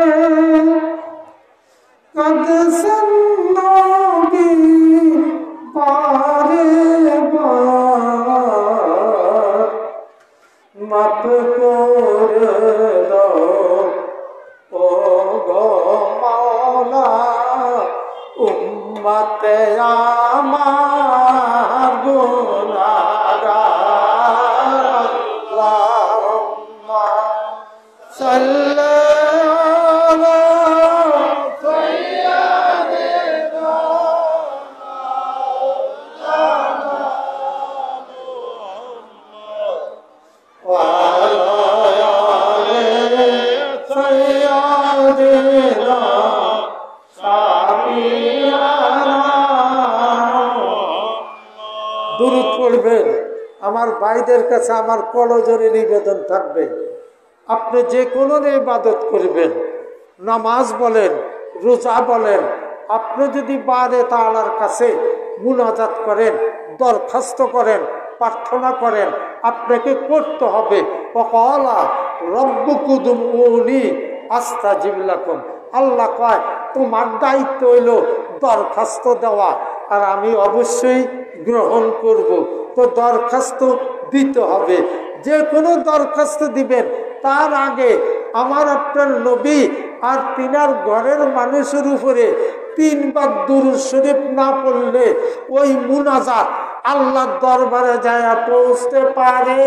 कद सन्नोगी बारे बार, माफ कर दो ओ गो मौला उम्मत आमार गुनाहगार। अल्लाहुम्मा सल्ली अला सय्यिदिना मौलाना मुहम्मद वा अला आलि सय्यिदिना দুরূদ পড়বেন। আমার ভাইদের কাছে আমার করজোড়ে নিবেদন থাকবে, আপনি যে কোনো ইবাদত করবেন, নামাজ বলেন, রোজা বলেন, আপনি যদি বারে তাআলার কাছে মুনাজাত করেন, দরখাস্ত করেন, প্রার্থনা করেন, আপনাকে করতে হবে ওয়াকালা রব্বুকুম উদউনি আস্তাজিব লাকুম। আল্লাহ কয় তোমার দায়িত্ব হইল দরখাস্ত দেওয়া, আর আমি অবশ্যই গ্রহণ করব। তো দরখাস্ত দিতে হবে, যে কোনো দরখাস্ত দিবেন তার আগে আমার আপনার নবী আর তিনার ঘরের মানুষের উপরে 3 বার দুরূদ শরীফ না পড়লে ওই মুনাজাত আল্লাহর দরবারে যায় পৌঁছতে পারে।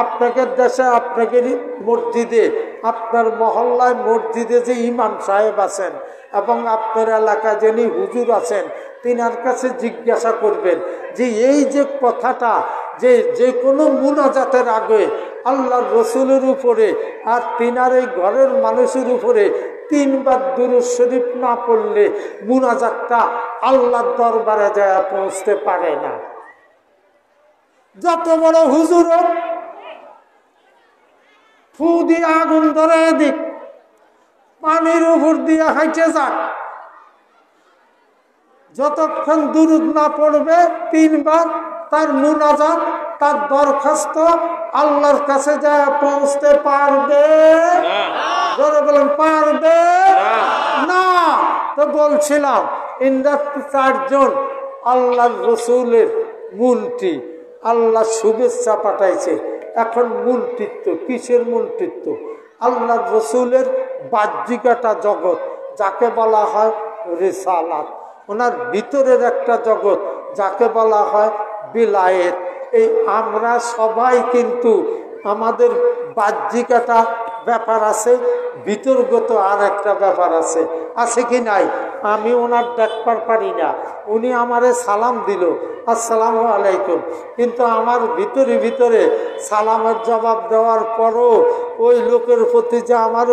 আপনাদের দেশে, আপনাদের মসজিদে, আপনার মহল্লায় মসজিদে যে ইমাম সাহেব আছেন এবং আপনার এলাকায় যিনি হুজুর আছেন, তিনার কাছে জিজ্ঞাসা করবেন যে এই যে কথাটা, যে কোনো মুনাজাতের আগে আল্লাহর রসুলের উপরে আর তিনার এই ঘরের মানুষের উপরে 3 বার দুরূদ শরীফ না পড়লে মুনাজাতটা আল্লাহর দরবারে যায় পৌঁছতে পারে না। যত বড় হুজুর হোক, ফু দিয়ে আগুন ধরে দিক, পানির উপর দিয়ে হাইটে যাক, যতক্ষণ দুরূদ না পড়বে 3 বার, তার মুনাজাত, তার দরখাস্ত আল্লাহর কাছে যায় পৌঁছতে পারবে না। বলেন পারবে না। তো বলছিলাম ইন্দ্রাত্রী 4 জন আল্লাহর রসুলের মন্ত্রী, আল্লাহ শুভেচ্ছা পাঠাইছে। এখন মন্ত্রিত্ব কিসের মন্ত্রিত্ব? আল্লাহর রসুলের বাহ্যিকটা জগৎ যাকে বলা হয় রিসালাত, ওনার ভিতরের একটা জগৎ যাকে বলা হয় বিলায়েত। এই আমরা সবাই কিন্তু আমাদের বাহ্যিকটা ব্যাপার আছে, ভিতরগত আর একটা ব্যাপার আছে, আছে কি নাই? আমি ওনার দেখবার পারি না, উনি আমারে সালাম দিল আসসালামু আলাইকুম, কিন্তু আমার ভিতরে সালামের জবাব দেওয়ার পরও ওই লোকের প্রতি যে আমার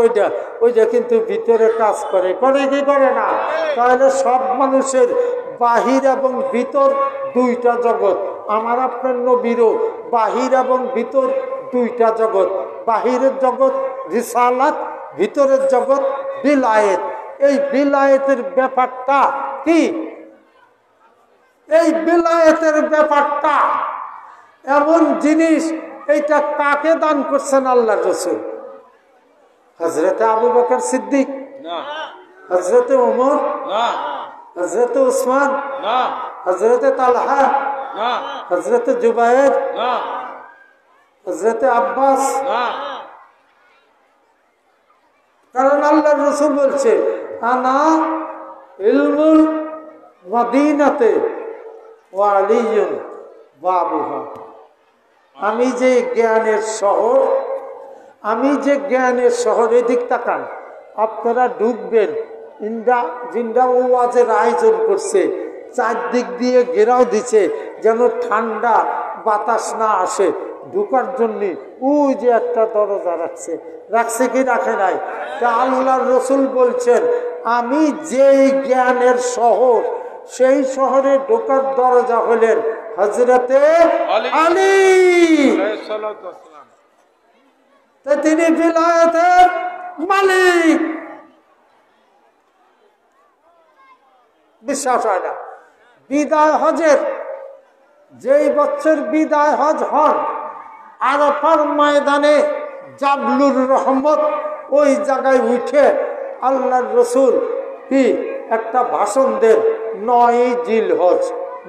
ওইটা কিন্তু ভিতরে কাজ করে কি করে না? তাহলে সব মানুষের বাহির এবং ভিতর 2টা জগৎ। আমার আপনার নবীরও বাহির এবং ভিতর 2টা জগৎ। বাহিরের জগৎ রিসালাত, ভিতরের জগৎ বিলায়েত। এই বিলায়েতের ব্যাপারটা কি? এই বিলায়েতের ব্যাপারটা এমন জিনিস, এইটা কাকে দান করছেন আল্লাহর রাসূল? হযরতে আবু বকর সিদ্দিক না, হযরতে ওমর না, হযরতে উসমান না, হযরতে তালহা না, হযরতে জুবায়ের না, হযরতে আব্বাস না। কারণ আল্লাহর রাসূল বলছে আনা ইলমুল মদিনাতে ওয়া আলিয়ুন বাবুহা। আমি যে জ্ঞানের শহর, আমি যে জ্ঞানের শহর, এদিক তাকান, আপনারা ঢুকবেন, জিন্দা ওয়াজের আয়োজন করছে, 4 দিক দিয়ে ঘেরাও দিচ্ছে যেন ঠান্ডা বাতাস না আসে ঢুকার জন্য। ওই যে একটা দরজা রাখছে কি রাখে নাই? তা আল্লাহর রাসূল বলছেন আমি যেই জ্ঞানের শহর, সেই শহরে ঢোকার দরজা হলেন হযরতে আলী। তিনি বিলায়েতের মালিক। বিশ্বাস হয় না? বিদায় হজের যেই বছর বিদায় হজ হন, আরাফার ময়দানে জাবলুর রহমত ওই জায়গায় উঠে আল্লাহর রাসূল কি একটা ভাষণ দেন, 9 জিলহজ।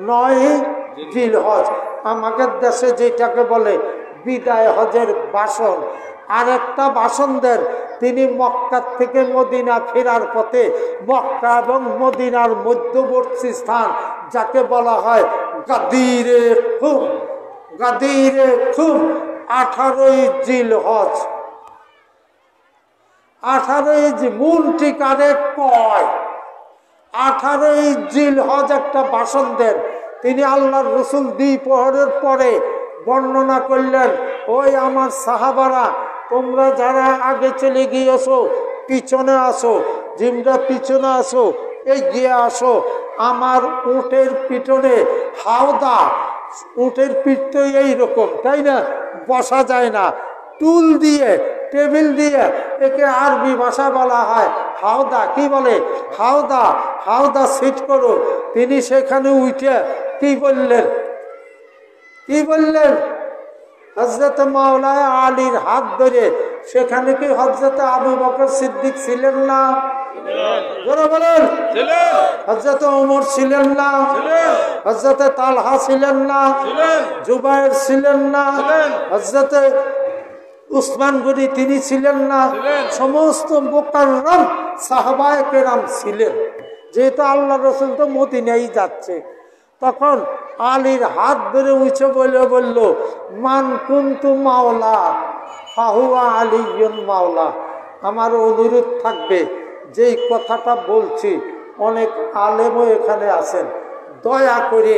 9 জিলহজ আমাদের দেশে যেটাকে বলে বিদায় হজের ভাষণ। আর একটা ভাষণ দেন তিনি মক্কা থেকে মদিনা ফেরার পথে, মক্কা এবং মদিনার মধ্যবর্তী স্থান যাকে বলা হয় গাদিরে খুম। গাদিরে খুম 18 জিলহজ। 18 মূল ঠিকানে কয় 18 জিলহজ একটা ভাষণ দেন তিনি। আল্লাহর রাসূল দ্বিপ্রহরের পরে বর্ণনা করলেন, ওই আমার সাহাবারা, তোমরা যারা আগে চলে গিয়েছো পিছনে আসো, জিমরা পিছনে আসো, এগিয়ে আসো। আমার উটের পিছনে হাওদা, উটের পিঠ তো এইরকম, তাই না? বসা যায় না, টুল দিয়ে, টেবিল দিয়ে, একে আরবি ভাষা বলা হয় হাওদা। কি বলে? হাওদা। হাওদা সিট করো। তিনি সেখানে উঠে কি বললেন? কি বললেন? হযরত মাওলানা আলীর হাত ধরে, সেখানে কি হযরত আবু বকর সিদ্দিক ছিলেন না? জোরে বলেন। হযরত ওমর ছিলেন না? হযরত তালহা ছিলেন না? জুবায়ের ছিলেন না? হযরত উসমান গনি তিনি ছিলেন না? সমস্ত মুকাররম সাহাবায়ে কেরাম ছিলেন। যেহেতু আল্লাহ রসুল তো মদিনায় যাচ্ছে, তখন আলীর হাত ধরে উঁচে বলল, মান কুনতু মাওলা ফাহুয়া আলিয়ুন মাওলা। আমার অনুরোধ থাকবে, যেই কথাটা বলছি, অনেক আলেমও এখানে আছেন, দয়া করে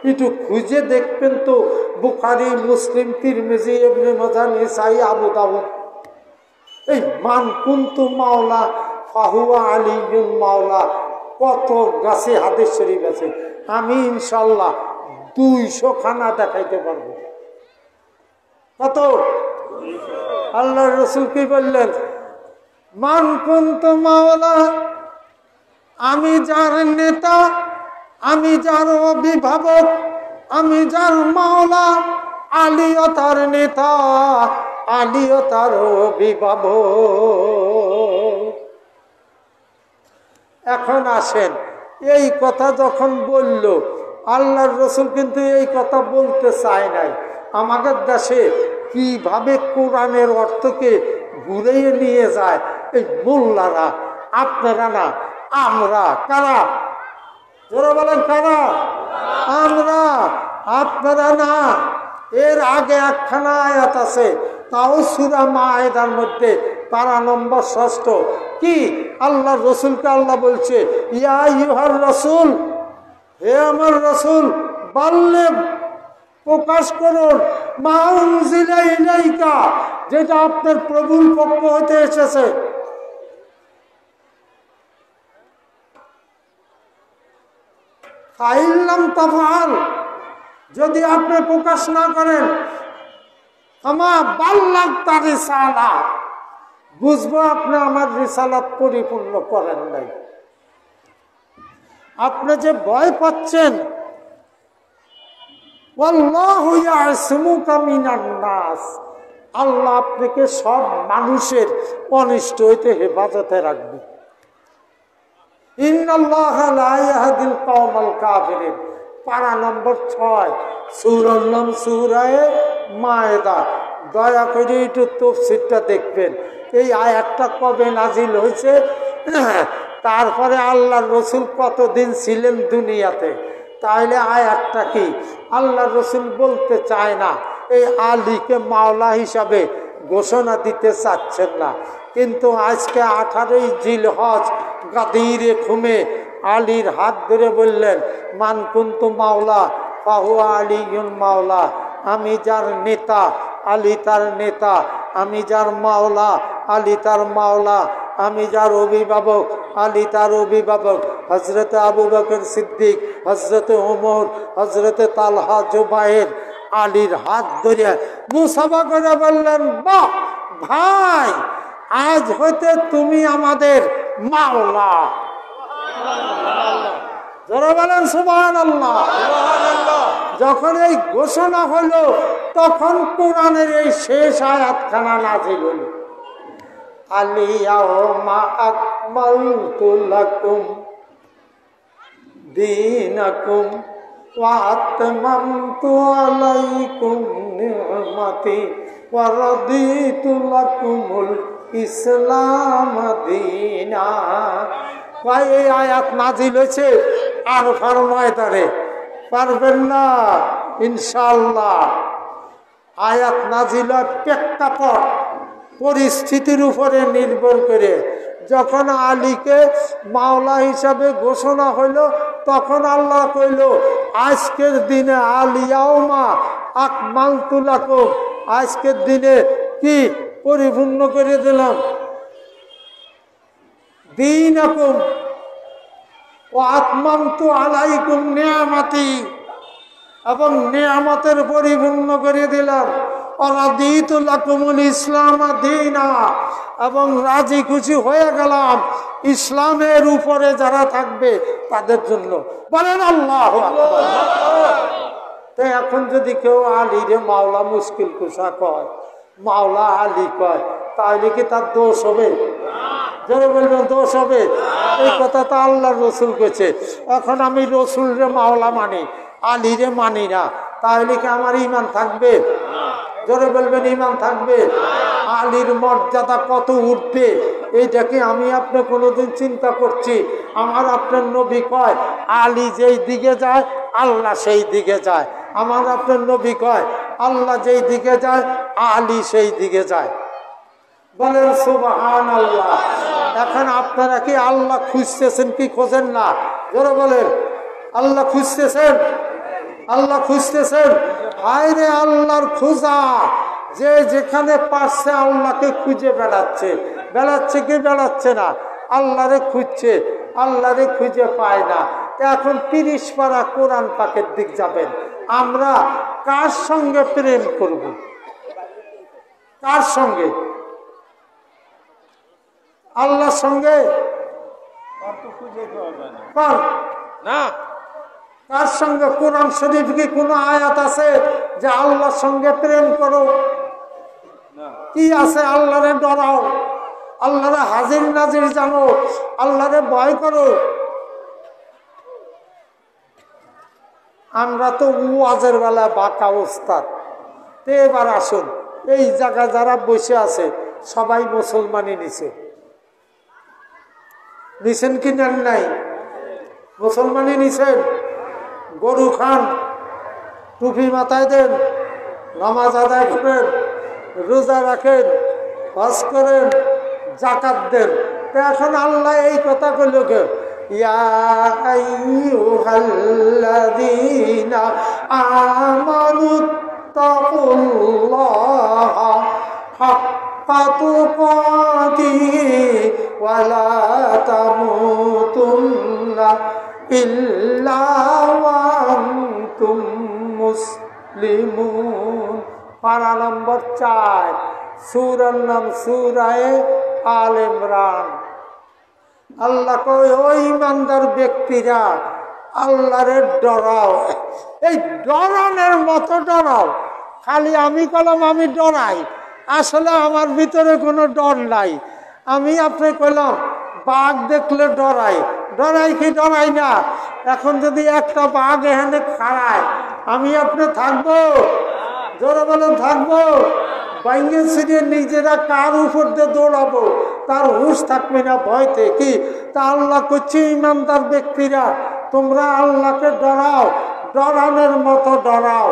একটু খুঁজে দেখবেন তো বুখারী, মুসলিম, তিরমিজি, ইবনে মাজাহ, নিসাই, আবু দাউদ, এই মান কুনতু মাওলা ফাহুয়া আলিয়ুন মাওলা কত গাছে হাদিস শরীফ আছে। আমি ইনশাল্লাহ 200 খানা দেখাইতে পারবো। কত? আল্লাহ রসুল কি বললেন? মান কুনতু মাওলা, আমি যার নেতা, আমি যার অভিভাবক, আমি যার মাওলা, আলীও তার নেতা, আলীও তার অভিভাবক। এখন আসেন, এই কথা যখন বলল, আল্লাহর রসুল কিন্তু এই কথা বলতে চায় নাই। আমাদের দেশে কিভাবে কোরআনের অর্থকে ঘুরিয়ে নিয়ে যায় এই মোল্লারা, আপনারা না, আমরা। কারা? যারা বলেন কারা? আমরা, আপনারা না। এর আগে একখানা আয়াত আছে, তাও সূরা মায়েদার মধ্যে, পারা নম্বর 6। কি? আল্লাহ রসুলকে আল্লাহ বলছে, ইয়া আইয়ুহার রাসূল, হে আমার রসুল, বাল্লিগ, প্রকাশ করুন, মা উনজিলা ইলাইকা, যেটা আপনার প্রভুর পক্ষ হতে এসেছে। ফাইন লাম তাফআল, যদি আপনি প্রকাশ না করেন, আমা বাল্লাগতা রিসালাত, বুঝবো আপনি আমার রিসালাত পরিপূর্ণ করেন নাই। আপনি যে ভয় পাচ্ছেন, ওয়াল্লাহু ইয়াসমুকা মিনান নাস, আল্লাহ আপনাকে সব মানুষের অনিষ্ট হইতে হেফাজতে রাখবে। ইন্নাল্লাহা লা ইয়াহদিল কওমাল কাফিরিন, পারা নম্বর 6, সূরার নাম সূরা মায়েদা। দয়া করে একটু তাফসীরটা দেখবেন। এই আয়াতটা কবে নাজিল হয়েছে, তারপরে আল্লাহর রসুল কতদিন ছিলেন দুনিয়াতে, তাহলে আয়াতটা কি? আল্লাহর রসুল বলতে চায় না, এই আলীকে মাওলা হিসাবে ঘোষণা দিতে চাচ্ছেন না। কিন্তু আজকে 18ই জিলহজ গাদিরে খুমে আলীর হাত ধরে বললেন, মান কুনতু মাওলা ফাহুয়া আলিয়ুন মাওলা, আমি যার নেতা, আলী তার নেতা, আমি যার মাওলা, আলী তার মাওলা, আমি যার অভিভাবক, আলী তার অভিভাবক। হযরত আবু বকর সিদ্দিক, হযরত ওমর, হযরত তালহা, জুবায়ের আলীর হাত ধরে মুসাফা করে বললেন, বাহ ভাই, আজ হইতে তুমি আমাদের মাওলা। যারা বলেন সুবহানাল্লাহ। যখন এই ঘোষণা হলো, তখন কোরআনের এই শেষ আয়াতখানা নাযিল হলো, আলিয়াউমা আকমালতু লাকুম দীনাকুম ওয়া আতমামতু আলাইকুম নি'মাতি ওয়া রাদিতু লাকুমুল ইসলাম দীনা। এই আয়াত নাযিল হয়েছে আরফার ময়দানে। পারবেন না ইনশাআল্লাহ। আয়াত নাযিল প্রেক্ষাপট, পরিস্থিতির উপরে নির্ভর করে। যখন আলীকে মাওলা হিসাবে ঘোষণা হইল, তখন আল্লাহ কইল, আজকের দিনে আলিয়াউমা আকমালতু লাকুম, আজকের দিনে কি পরিপূর্ণ করে দিলাম, দীনাকুম ওয়া আতমামতু আলাইকুম নিয়ামতি, এবং নিয়ামতের পরিপূর্ণ করে দিলাম। ওয়ারাদিতু লাকুমুল ইসলাম দীনা, এবং রাজি খুশি হয়ে গেলাম ইসলামের উপরে যারা থাকবে তাদের জন্য। বলেন আল্লাহু আকবার। তো এখন যদি কেউ আলী রে মাওলা মুশকিল কুশা কয়, মাওলা আলী কয়, তাহলে কি তার দোষ হবে? যারা বলবেন দোষ হবে? এই কথা তো আল্লাহ রসুল কইছে। এখন আমি রসুল রে মাওলা মানি, আলী রে মানি না, তাহলে কি আমার ইমান থাকবে? যারা বলবেন ইমান থাকবে? আলীর মর্যাদা কত উঠবে এইটাকে আমি আপনি কোনোদিন চিন্তা করছি? আমার আপনার নবী কয় আলী যেই দিকে যায় আল্লাহ সেই দিকে যায়। আমার আপনার নবী কয় আল্লাহ যেই দিকে যায় আলী সেই দিকে যায়। বলেন সুবহানাল্লাহ। এখন আপনারা কি আল্লাহ খুঁজতেছেন কি খোঁজেন না? যারা বলেন আল্লাহ খুঁজতেছেন, আল্লাহ খুঁজতেছেন। হায় রে আল্লাহর খোঁজা, যে যেখানে পারছে আল্লাহকে খুঁজে বেড়াচ্ছে। বেড়াচ্ছে কি বেড়াচ্ছে না? আল্লাহরে খুঁজছে, আল্লাহরে খুঁজে পায় না। এখন 30 পারা কোরআন পাকের দিক যাবেন। আমরা কার সঙ্গে প্রেম করব? কার সঙ্গে? আল্লাহর সঙ্গে না। কার সঙ্গে? কোরআন শরীফ কি কোনো আয়াত আছে যে আল্লাহর সঙ্গে প্রেম করো? কি আছে? আল্লাহরে ডরাও, আল্লাহরে হাজির নাজির জানো, আল্লাহরে ভয় করো। আমরা তো ওয়াজের বেলা বাঁকা ওস্তাদ। তো এবার আসুন, এই জায়গায় যারা বসে আছে সবাই মুসলমানই নিছে, নিছেন কি নেন নাই? মুসলমানই নিছেন। গরু খান, টুপি মাথায় দেন, নামাজ আদায় করেন, রোজা রাখেন, হজ করেন, জাকাত দেন। তো এখন আল্লাহ এই কথা কইল কে? ইয়া আইয়ুহাল্লাযীনা আমানুত্তাকুল্লাহা হাক্কা তুকাতিহি ওয়া লা তামুতুন্না ইল্লা ওয়া আনতুম মুসলিমুন। পারা নম্বর 4, সূরার নাম সূরায়ে আল ইমরান। আল্লাহ কয় ওই ইমানদার ব্যক্তিরা আল্লাহরে ডরাও। এই ডরানোর মতো ডরাও। খালি আমি কলাম আমি ডরাই, আসলে আমার ভিতরে কোনো ডর নাই। আমি আপনি কইলাম বাঘ দেখলে ডরাই, ডরাই কি ডরাই না? এখন যদি একটা বাঘ এখানে খাড়ায় আমি আপনি থাকবো? জোরে বলেন থাকবো? বাইঙ্গে ছিঁড়ে নিজেরা কার উপর দিয়ে দৌড়াবো তার হুঁশ থাকবে না ভয়তে। কি তা আল্লাহ করছে ইমানদার ব্যক্তিরা তোমরা আল্লাহকে ডরাও, ডরানোর মতো ডরাও,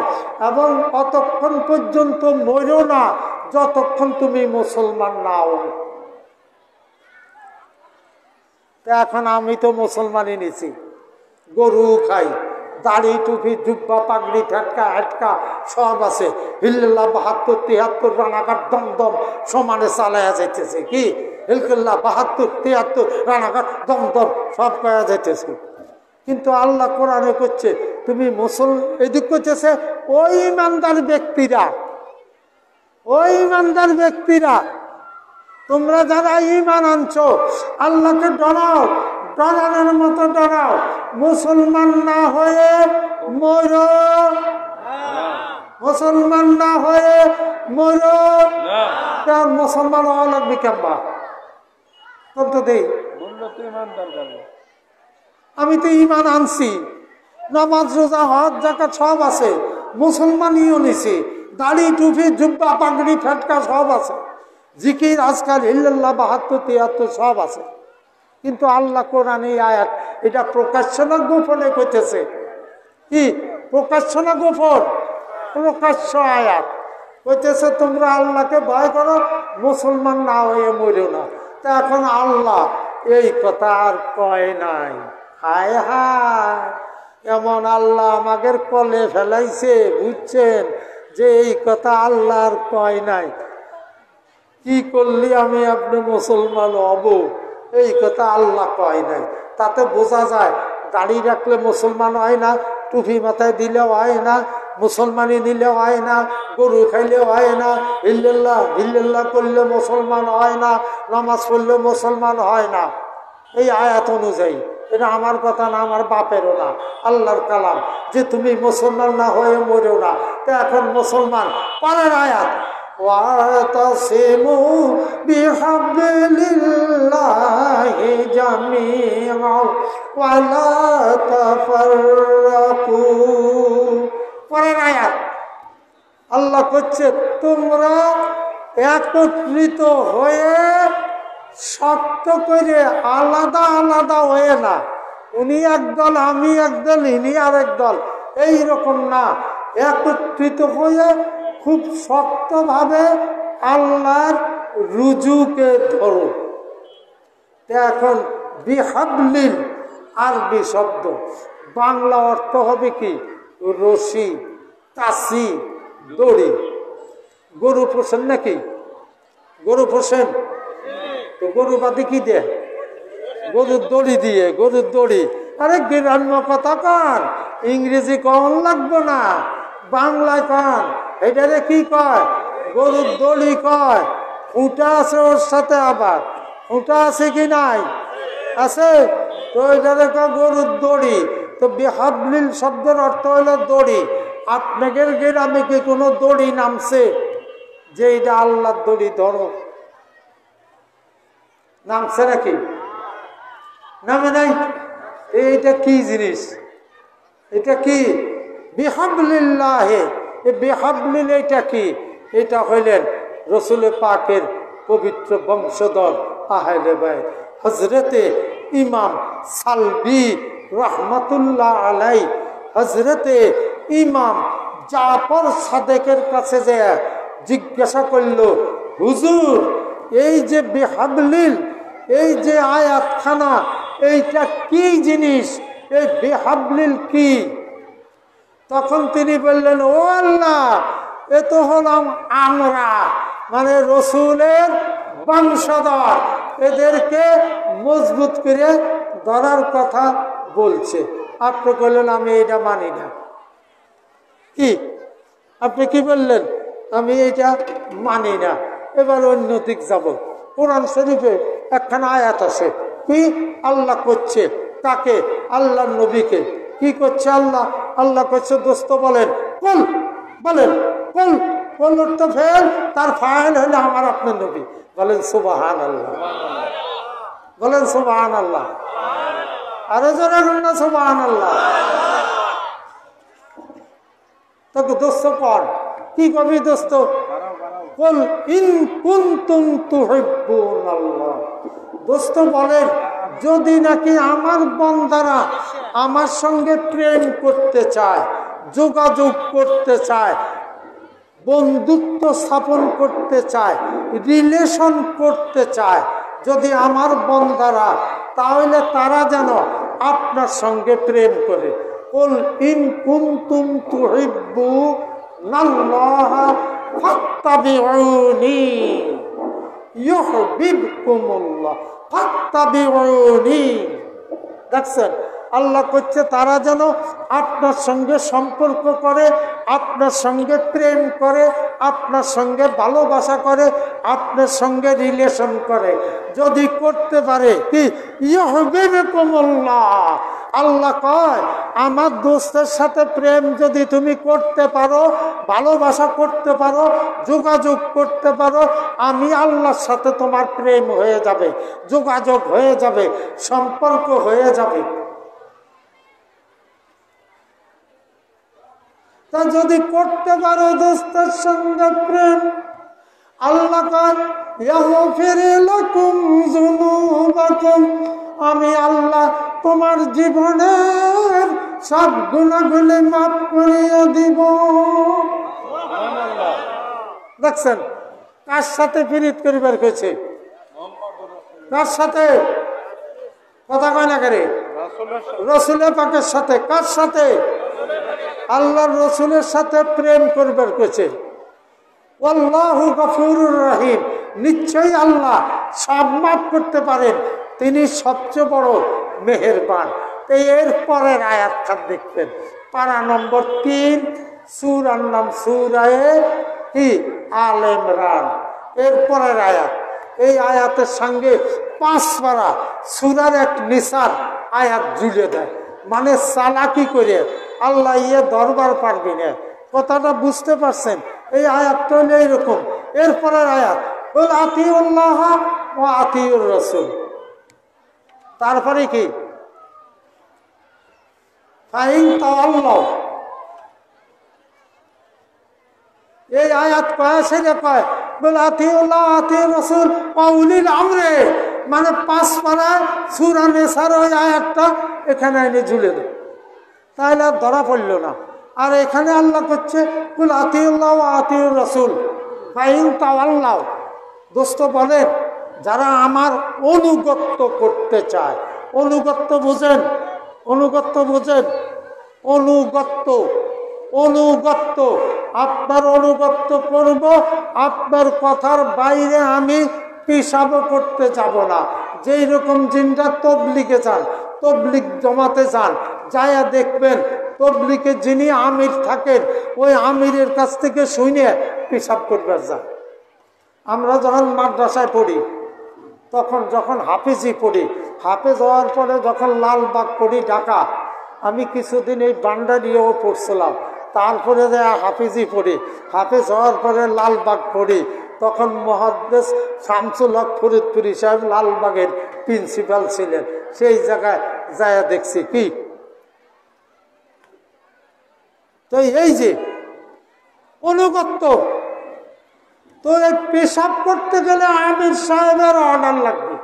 এবং অতক্ষণ পর্যন্ত মরো না যতক্ষণ তুমি মুসলমান না হও। এখন আমি তো মুসলমানই নিছি, গরু খাই, দাড়ি টুপি জুব্বা পাগড়ি ঠেটকা হেটকা সব আছে। হিল্লাহ 72 73 রানাঘাট দমদম সমানে চালাইয়া যাইতেছে। কি হিলকুল্লাহ 72 73 রানাঘাট দমদম সব কয়া যাইতেছে। কিন্তু আল্লাহ কোরআনে করছে তুমি এদিক করতেছে ওই ইমানদার ব্যক্তিরা, ওই ইমানদার ব্যক্তিরা তোমরা যারা ইমান আনছো আল্লাহকে ডরাও, ডরানোর মতো ডরাও। মুসলমান না হয়ে মরো, মুসলমান না হয়ে মরো। তার মুসলমান হওয়া লাগবে কেমবা? তো দেই আমি তো ইমান আনছি, নামাজ রোজা হজ জাকাত সব আছে, মুসলমানিও নিছি, দাড়ি টুপি জুব্বা পাগড়ি ফেটকা সব আছে, জিকির আজকাল ইল্লাল্লাহ 72 73 সব আছে। কিন্তু আল্লাহ কোরআন এই আয়াত এটা প্রকাশ্য না গোপনে কইতেছে? কি প্রকাশ্য না গোপন? প্রকাশ্য আয়াত কইতেছে তোমরা আল্লাহকে ভয় করো, মুসলমান না হয়ে মরো না। তা এখন আল্লাহ এই কথা আর কয় নাই। হায় হায়, এমন আল্লাহ আমাদের কলে ফেলাইছে, বুঝছেন যে এই কথা আল্লাহ আর কয় নাই। কি করলি আমি আপনি মুসলমান হব? এই কথা আল্লাহ কয় নাই। তাতে বোঝা যায় দাড়ি রাখলে মুসলমান হয় না, টুপি মাথায় দিলেও হয় না, মুসলমানি নিলেও হয় না, গরু খাইলেও হয় না, ইল্লাল্লাহ ইল্লাল্লাহ করলে মুসলমান হয় না, নামাজ পড়লে মুসলমান হয় না। এই আয়াত অনুযায়ী, এটা আমার কথা না, আমার বাপেরও না, আল্লাহর কালাম, যে তুমি মুসলমান না হয়ে মরেও না। তো এখন মুসলমান পরের আয়াত, ওয়াতাসিমু বিহাবলিল্লাহি জামিআন ওয়া লা তাফাররাকু। পরের আয়াত আল্লাহ বলছে তোমরা একত্রিত হয়ে শক্ত করে আলাদা আলাদা হয়ে না, উনি একদল আমি একদল ইনি আরেক দল, এইরকম না, একত্রিত হয়ে খুব শক্তভাবে আল্লাহর রুজুকে ধরো। এখন বিহাবলিল আরবি শব্দ, বাংলা অর্থ হবে কি? রশি, কাশি, দড়ি। গরু পোষেন নাকি? গরু পোষেন তো গরু বাদে কি দিয়ে? গরুর দড়ি দিয়ে, গরুর দড়ি। আরে গ্রাম্য কথা কান, ইংরেজি কন লাগবো না, বাংলায় কান। এটারে কি কয়? গরুর দড়ি কয়। ফুটা আছে ওর সাথে, আবার ফুটা আছে কি নাই? আছে। তো এটারে কয় গরুর দড়ি। তো বিহাবলিল শব্দের অর্থ হলো দড়ি। আপনাদের গ্রামে কি কোনো দড়ি নামছে যে এটা আল্লাহর দড়ি ধরো? নামছে নাকি? নামে নাই। এইটা কি জিনিস? এটা কি? বিহাবলিল্লাহে। এই বিহাবলিল এটা কি? এটা হইলেন রসুল পাকের পবিত্র বংশধর আহলে বাইত হযরতে ইমাম সালবি রহমাতুল্লাহ আলাই, হযরতে ইমাম জাফর সাদেকের কাছে যে জিজ্ঞাসা করল, হুজুর এই যে বিহাবলিল, এই যে আয়াতখানা, এইটা কি জিনিস? এই বিহাবলিল কি? তখন তিনি বললেন, ও আল্লাহ, এ তো হলাম আমরা, মানে রসুলের বংশধর, এদেরকে মজবুত করে ধরার কথা বলছে। আপনি বললেন আমি এটা মানি না। কি আপনি কি বললেন? আমি এটা মানি না। এবার অন্য দিক যাব। কোরআন শরীফে একখানা আয়াত আছে, কি আল্লাহ করছে তাকে, আল্লাহ নবীকে কি করছে আল্লাহ? আল্লাহ করছে দোস্ত বলেন, কল বলেন, কল কল তো ফেল, তার ফাইল হলে আমার আপনার নবী। বলেন সুবহানাল্লাহ, বলেন সুবহানাল্লাহ, আরো জোরে বলেন না সুবহানাল্লাহ। তোকে দোস্ত পড়, কি কবি দোস্ত? কুল ইন কুনতুম তুহিব্বুনাল্লাহ। দোস্ত বলেন, যদি নাকি আমার বান্দারা আমার সঙ্গে প্রেম করতে চায়, যোগাযোগ করতে চায়, বন্ধুত্ব স্থাপন করতে চায়, রিলেশন করতে চায়, যদি আমার বান্দারা, তাহলে তারা যেন আপনার সঙ্গে প্রেম করে। কুল ইন কুনতুম তুহিব্বুনাল্লাহ ফাত্তাবিউনি ইউহিব্বুকুমুল্লাহ ফাত্তাবিউনি। দেখছেন, আল্লাহ করছে তারা যেন আপনার সঙ্গে সম্পর্ক করে, আপনার সঙ্গে প্রেম করে, আপনার সঙ্গে ভালোবাসা করে, আপনার সঙ্গে রিলেশন করে। যদি করতে পারে, কি ইউহিব্বুকুমুল্লাহ, আল্লাহ কয় আমার দোস্তের সাথে প্রেম যদি তুমি করতে পারো, ভালোবাসা করতে পারো, যোগাযোগ করতে পারো, আমি আল্লাহর সাথে তোমার প্রেম হয়ে যাবে, যোগাযোগ হয়ে যাবে, সম্পর্ক হয়ে যাবে। তা যদি করতে পারো দোস্তের সঙ্গে প্রেম, আল্লাহ কয় ইয়াগফির লাকুম যুনুবাকুম, আমি আল্লাহ তোমার জীবনের সব গুনাহগুলি মাফ করিয়ে দিব। দেখছেন, কার সাথে পীড়িত করিবার হয়েছে? কার সাথে? কথা কয় না করে? রসুলের পাকের সাথে। কার সাথে? আল্লাহর রসুলের সাথে প্রেম করবার হয়েছে। আল্লাহু গফুরুর রহিম, নিশ্চয়ই আল্লাহ সব মাফ করতে পারেন, তিনি সবচেয়ে বড় মেহেরবান। এর পরের আয়াত খান দেখবেন, পারা নম্বর 3, সূরার নাম সূরায়ে কি আল ইমরান। এর পরের আয়াত, এই আয়াতের সঙ্গে 5 পারা সূরার এক নিসার আয়াত জুড়ে দেয়। মানে চালাকি করে আল্লাহ দরবার পারবি না, কথাটা বুঝতে পারছেন? এই আয়াতটা হলো এইরকম। এরপরের আয়াত বল আতিউল্লাহ ওয়া আতিউর রাসূল। তারপরে কি ফাইন তাওয়াল্লাহ, এই আয়াত কয় সেটা কয় বল আতিউল্লাহ আতিউর রাসূল ওয়া উলিল আমরে। মানে 5 পারায় সূরা নিসার ওই আয়াতটা এখানে এনে ঝুলে দেয়, তাহলে আর ধরা পড়ল না। আর এখানে আল্লাহ করছে বল আতিউল্লাহ ওয়া আতিউর রাসূল ফাইন তাওয়াল্লাহ। দোস্ত বলেন, যারা আমার অনুগত্য করতে চায়, অনুগত্য বোঝেন? অনুগত্য বোঝেন? অনুগত্য, অনুগত্য, আপনার অনুগত্য করব, আপনার কথার বাইরে আমি পেশাব করতে যাব না। যেই রকম জিনটা তবলিগে যান, তবলিগ জমাতে যান, যায়া দেখবেন তবলিগে যিনি আমির থাকেন ওই আমিরের কাছ থেকে শুনে পেশাব করবার যান। আমরা যখন মাদ্রাসায় পড়ি, তখন যখন হাফিজি পড়ি, হাফেজ হওয়ার পরে যখন লালবাগ পড়ি ঢাকা, আমি কিছুদিন এই বান্ডারিয়াও পড়ছিলাম, তারপরে হাফিজি পড়ি, হাফেজ হওয়ার পরে লালবাগ পড়ি। তখন মুহাদ্দিস শামসুল হক ফরিদপুরি সাহেব লালবাগের প্রিন্সিপাল ছিলেন। সেই জায়গায় যায় দেখছি কি, তো এই যে অনুগত্য, তো এই পেশাব করতে গেলে আমির সাহেবের অর্ডার লাগবে।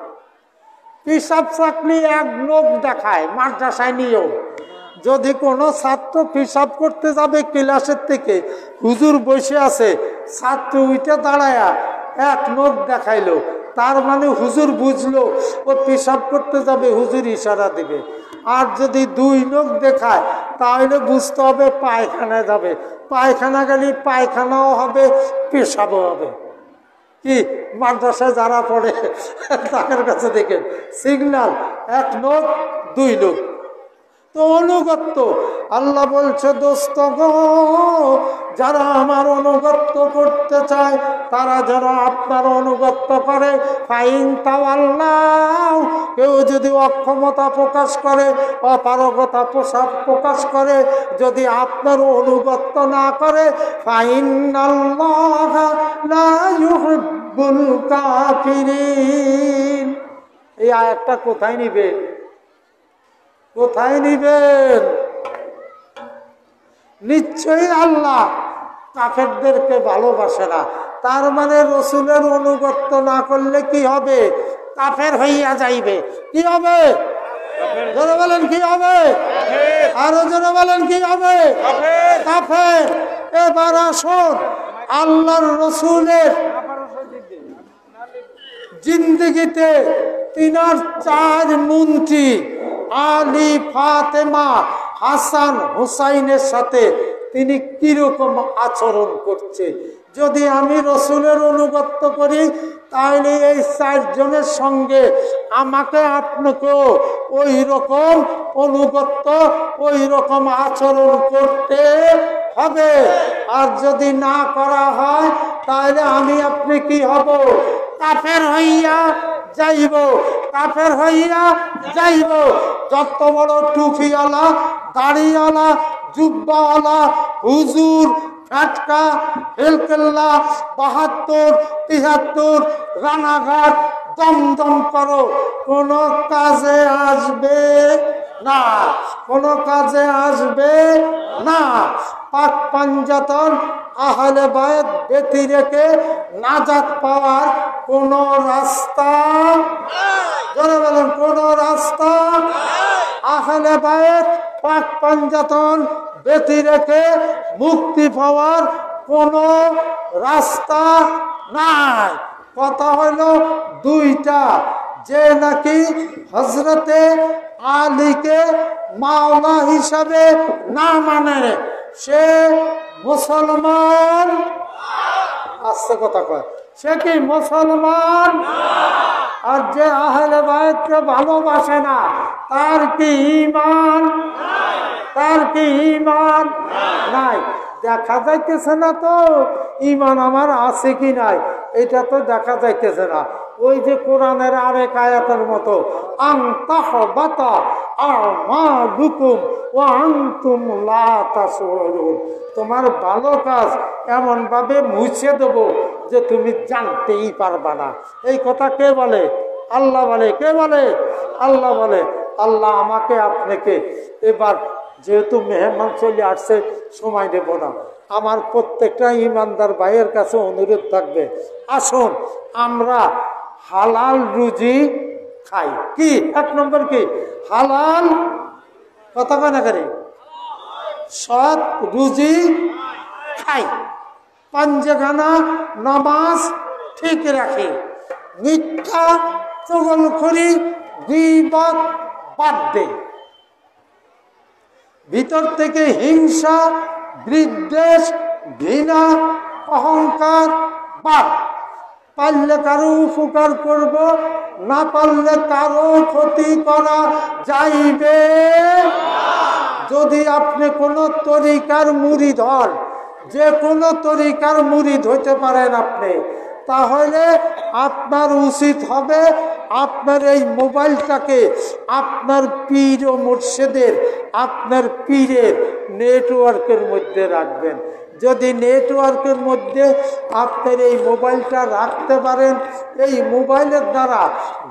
পেশাব চাকরি এক লোক দেখায় মাদ্রাসায় নিয়েও, যদি কোনো ছাত্র পেশাব করতে যাবে ক্লাসের থেকে, হুজুর বসে আছে, ছাত্র উঠে দাঁড়ায়া এক নোট দেখাইলো, তার মানে হুজুর বুঝলো ও পেশাব করতে যাবে, হুজুর ইশারা দিবে। আর যদি 2 নোট দেখায় তাহলে বুঝতে হবে পায়খানায় যাবে, পায়খানা গেলে পায়খানাও হবে পেশাবও হবে। কি মাদ্রাসায় যারা পড়ে তাদের কাছে দেখেন সিগন্যাল 1 নোট 2 নোট। তো অনুগত্য, আল্লাহ বলছে দোস্ত গো, যারা আমার অনুগত্য করতে চায় তারা যেন আপনার অনুগত্য করে। ফাইন তাওয়াল্লাহ, কেউ যদি অক্ষমতা প্রকাশ করে, অপারগতা প্রকাশ করে, যদি আপনার অনুগত্য না করে, ফাইনাল্লাহা লা ইউহিব্বুল কাফিরিন। এই আয়াতটা কোথায় নিবে? কোথায় নিবেন? নিশ্চয়ই আল্লাহ কাফেরদেরকে ভালোবাসে না। তার মানে রসুলের অনুগত্য না করলে কি হবে? কাফের হইয়া যাইবে। কি হবে? জোরে বলেন কি হবে? আরো জোরে বলেন কি হবে? কাফের। এবার আসুন আল্লাহর রসুলের জিন্দেগিতে 3-4 মন্ত্রী আলী, ফাতেমা, হাসান, হুসাইনের সাথে তিনি কিরকম আচরণ করছে। যদি আমি রসুলের অনুগত্য করি তাহলে এই 4 জনের সঙ্গে আমাকে আপনাকেও ওই রকম অনুগত্য, ওই রকম আচরণ করতে হবে। আর যদি না করা হয় তাহলে আমি আপনি কি হব? কাফের হইয়া যাইব, কাফের হইয়া যাইব। যত বড় টুপিওয়ালা, দাড়িওয়ালা, জুব্বাওয়ালা হুজুর, ফাটকা, হেলকেল্লা, 72, 73, রানাঘাট দমদম করো, কোনো কাজে আসবে না, কোনো কাজে আসবে না। পাক পাঞ্জাতন আহলে বায়ত ব্যতি রেখে নাজাত পাওয়ার কোন রাস্তা, যারা বলেন কোন রাস্তা, আহলে বায়ত পাক পাঞ্জাতন ব্যতি রেখে মুক্তি পাওয়ার কোন রাস্তা নাই। কথা হলো 2টা, যে নাকি হযরতে আলীকে মাওলা হিসাবে না মানে সে মুসলমান। আস্তে কথা কয়, সে কি মুসলমান? আর যে আহলে বায়তকে ভালোবাসে না তার কি ঈমান? তার কি ঈমান নাই? দেখা যাইতেছে না তো ঈমান আমার আছে কি নাই, এটা তো দেখা যাইতেছে না। ওই যে কোরআনের আরেক আয়াতের মতো আনতাহবাতা আমালুকুম ওয়া আনতুম লা তাশউরুন, তোমার ভালো কাজ এমন ভাবে মুছে দেব যে তুমি জানতেই পারবা না। এই কথা কে বলে? আল্লাহ বলে। কে বলে? আল্লাহ বলে। আল্লাহ আমাকে আপনাকে এবার যেহেতু মেহমান চলে আসছে সময় নেব না, আমার প্রত্যেকটা ইমানদার ভাইয়ের কাছে অনুরোধ থাকবে, আসুন আমরা হালাল রুজি খাই। কি এক নম্বর কি? হালাল কথা কেনা করে সৎ রুজি খাই, পাঞ্জেখানা নামাজ ঠিক রাখি, মিথ্যা চগলখড়ি গীবত বাদ দে, ভিতর থেকে হিংসা বিদ্বেষ ঘৃণা অহংকার বাদ। পারলে কারো উপকার করব, না পারলে কারো ক্ষতি করা যাইবে। যদি আপনি কোনো তরিকার মুরিদ হন, যে কোনো তরিকার মুরিদ হইতে পারেন আপনি, তাহলে আপনার উচিত হবে আপনার এই মোবাইলটাকে আপনার পীর ও মুর্শিদের, আপনার পীরের নেটওয়ার্কের মধ্যে রাখবেন। যদি নেটওয়ার্কের মধ্যে আপনার এই মোবাইলটা রাখতে পারেন, এই মোবাইলের দ্বারা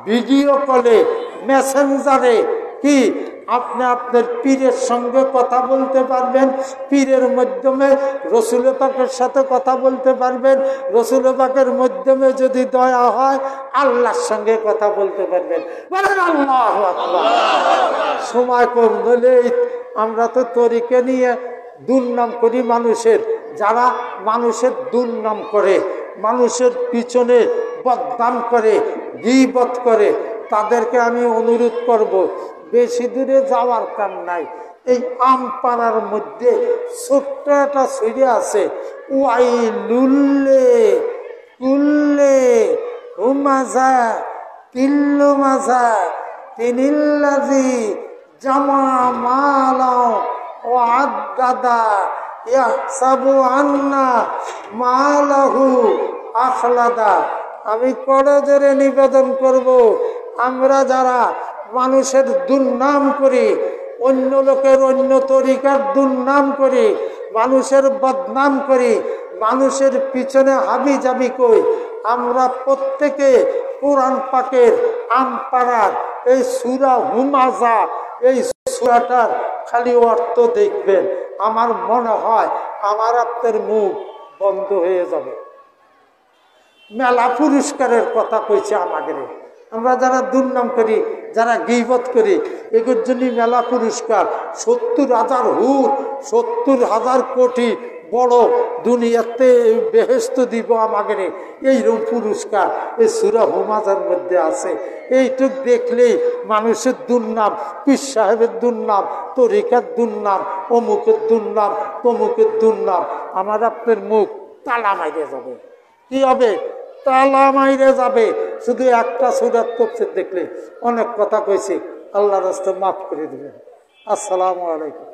ভিডিও কলে মেসেঞ্জারে কি আপনি আপনার পীরের সঙ্গে কথা বলতে পারবেন, পীরের মাধ্যমে রসুল পাকের সাথে কথা বলতে পারবেন, রসুল পাকের মাধ্যমে যদি দয়া হয় আল্লাহর সঙ্গে কথা বলতে পারবেন। বলেন আল্লাহু আকবার। সময় কম হলে আমরা তো তরিকে নিয়ে দুর্নাম করি মানুষের, যারা মানুষের দুর্নাম করে, মানুষের পিছনে বদনাম করে, গীবত করে, তাদেরকে আমি অনুরোধ করব বেশি দূরে যাওয়ার কাম নাই। এই আমপাড়ার মধ্যে ছোট্ট একটা ছড়ি আছে, ওয়াইলুল্লে কুল্লে হুমাজা তিল্লু মাজা তিনিল্লাজি জামা মালাও ও আদাদা ইয়াহসাবু আন্না মালাহু আখলাদা। আমি করজোরে নিবেদন করব, আমরা যারা মানুষের দুর্নাম করি, অন্য লোকের অন্য তরিকার দুর্নাম করি, মানুষের বদনাম করি, মানুষের পিছনে হাবি জাবি কই, আমরা প্রত্যেকে কোরআন পাকের আমপাড়ার এই সূরা হুমাজা, এই সূরাটার খালি অর্থ দেখবেন, আমার মনে হয় আমার আপনার মুখ বন্ধ হয়ে যাবে। মেলা পুরস্কারের কথা কইছে আমাদের। আমরা যারা দুর্নাম করি, যারা গীবত করি, এগুলোর জন্য মেলা পুরস্কার, 70,000 হুর, 70,000 কোটি বড় দুনিয়াতে বেহেশত দিব আমাদের, এইরকম পুরস্কার এই সূরা হুমাজার মধ্যে আছে। এইটুক দেখলেই মানুষের দুর্নাম, পীর সাহেবের দুর্নাম, তরিকার দুর্নাম, অমুকের দুর্নাম, তমুকের দুর্নাম, আমার আপনার মুখ তালা মাইরে যাবে। কি হবে? তালা মাইরে যাবে। শুধু একটা সূরার তাফসীর দেখলে অনেক কথা কইছি, আল্লাহর রাস্তায় মাফ করে দিবেন। আসসালামু আলাইকুম।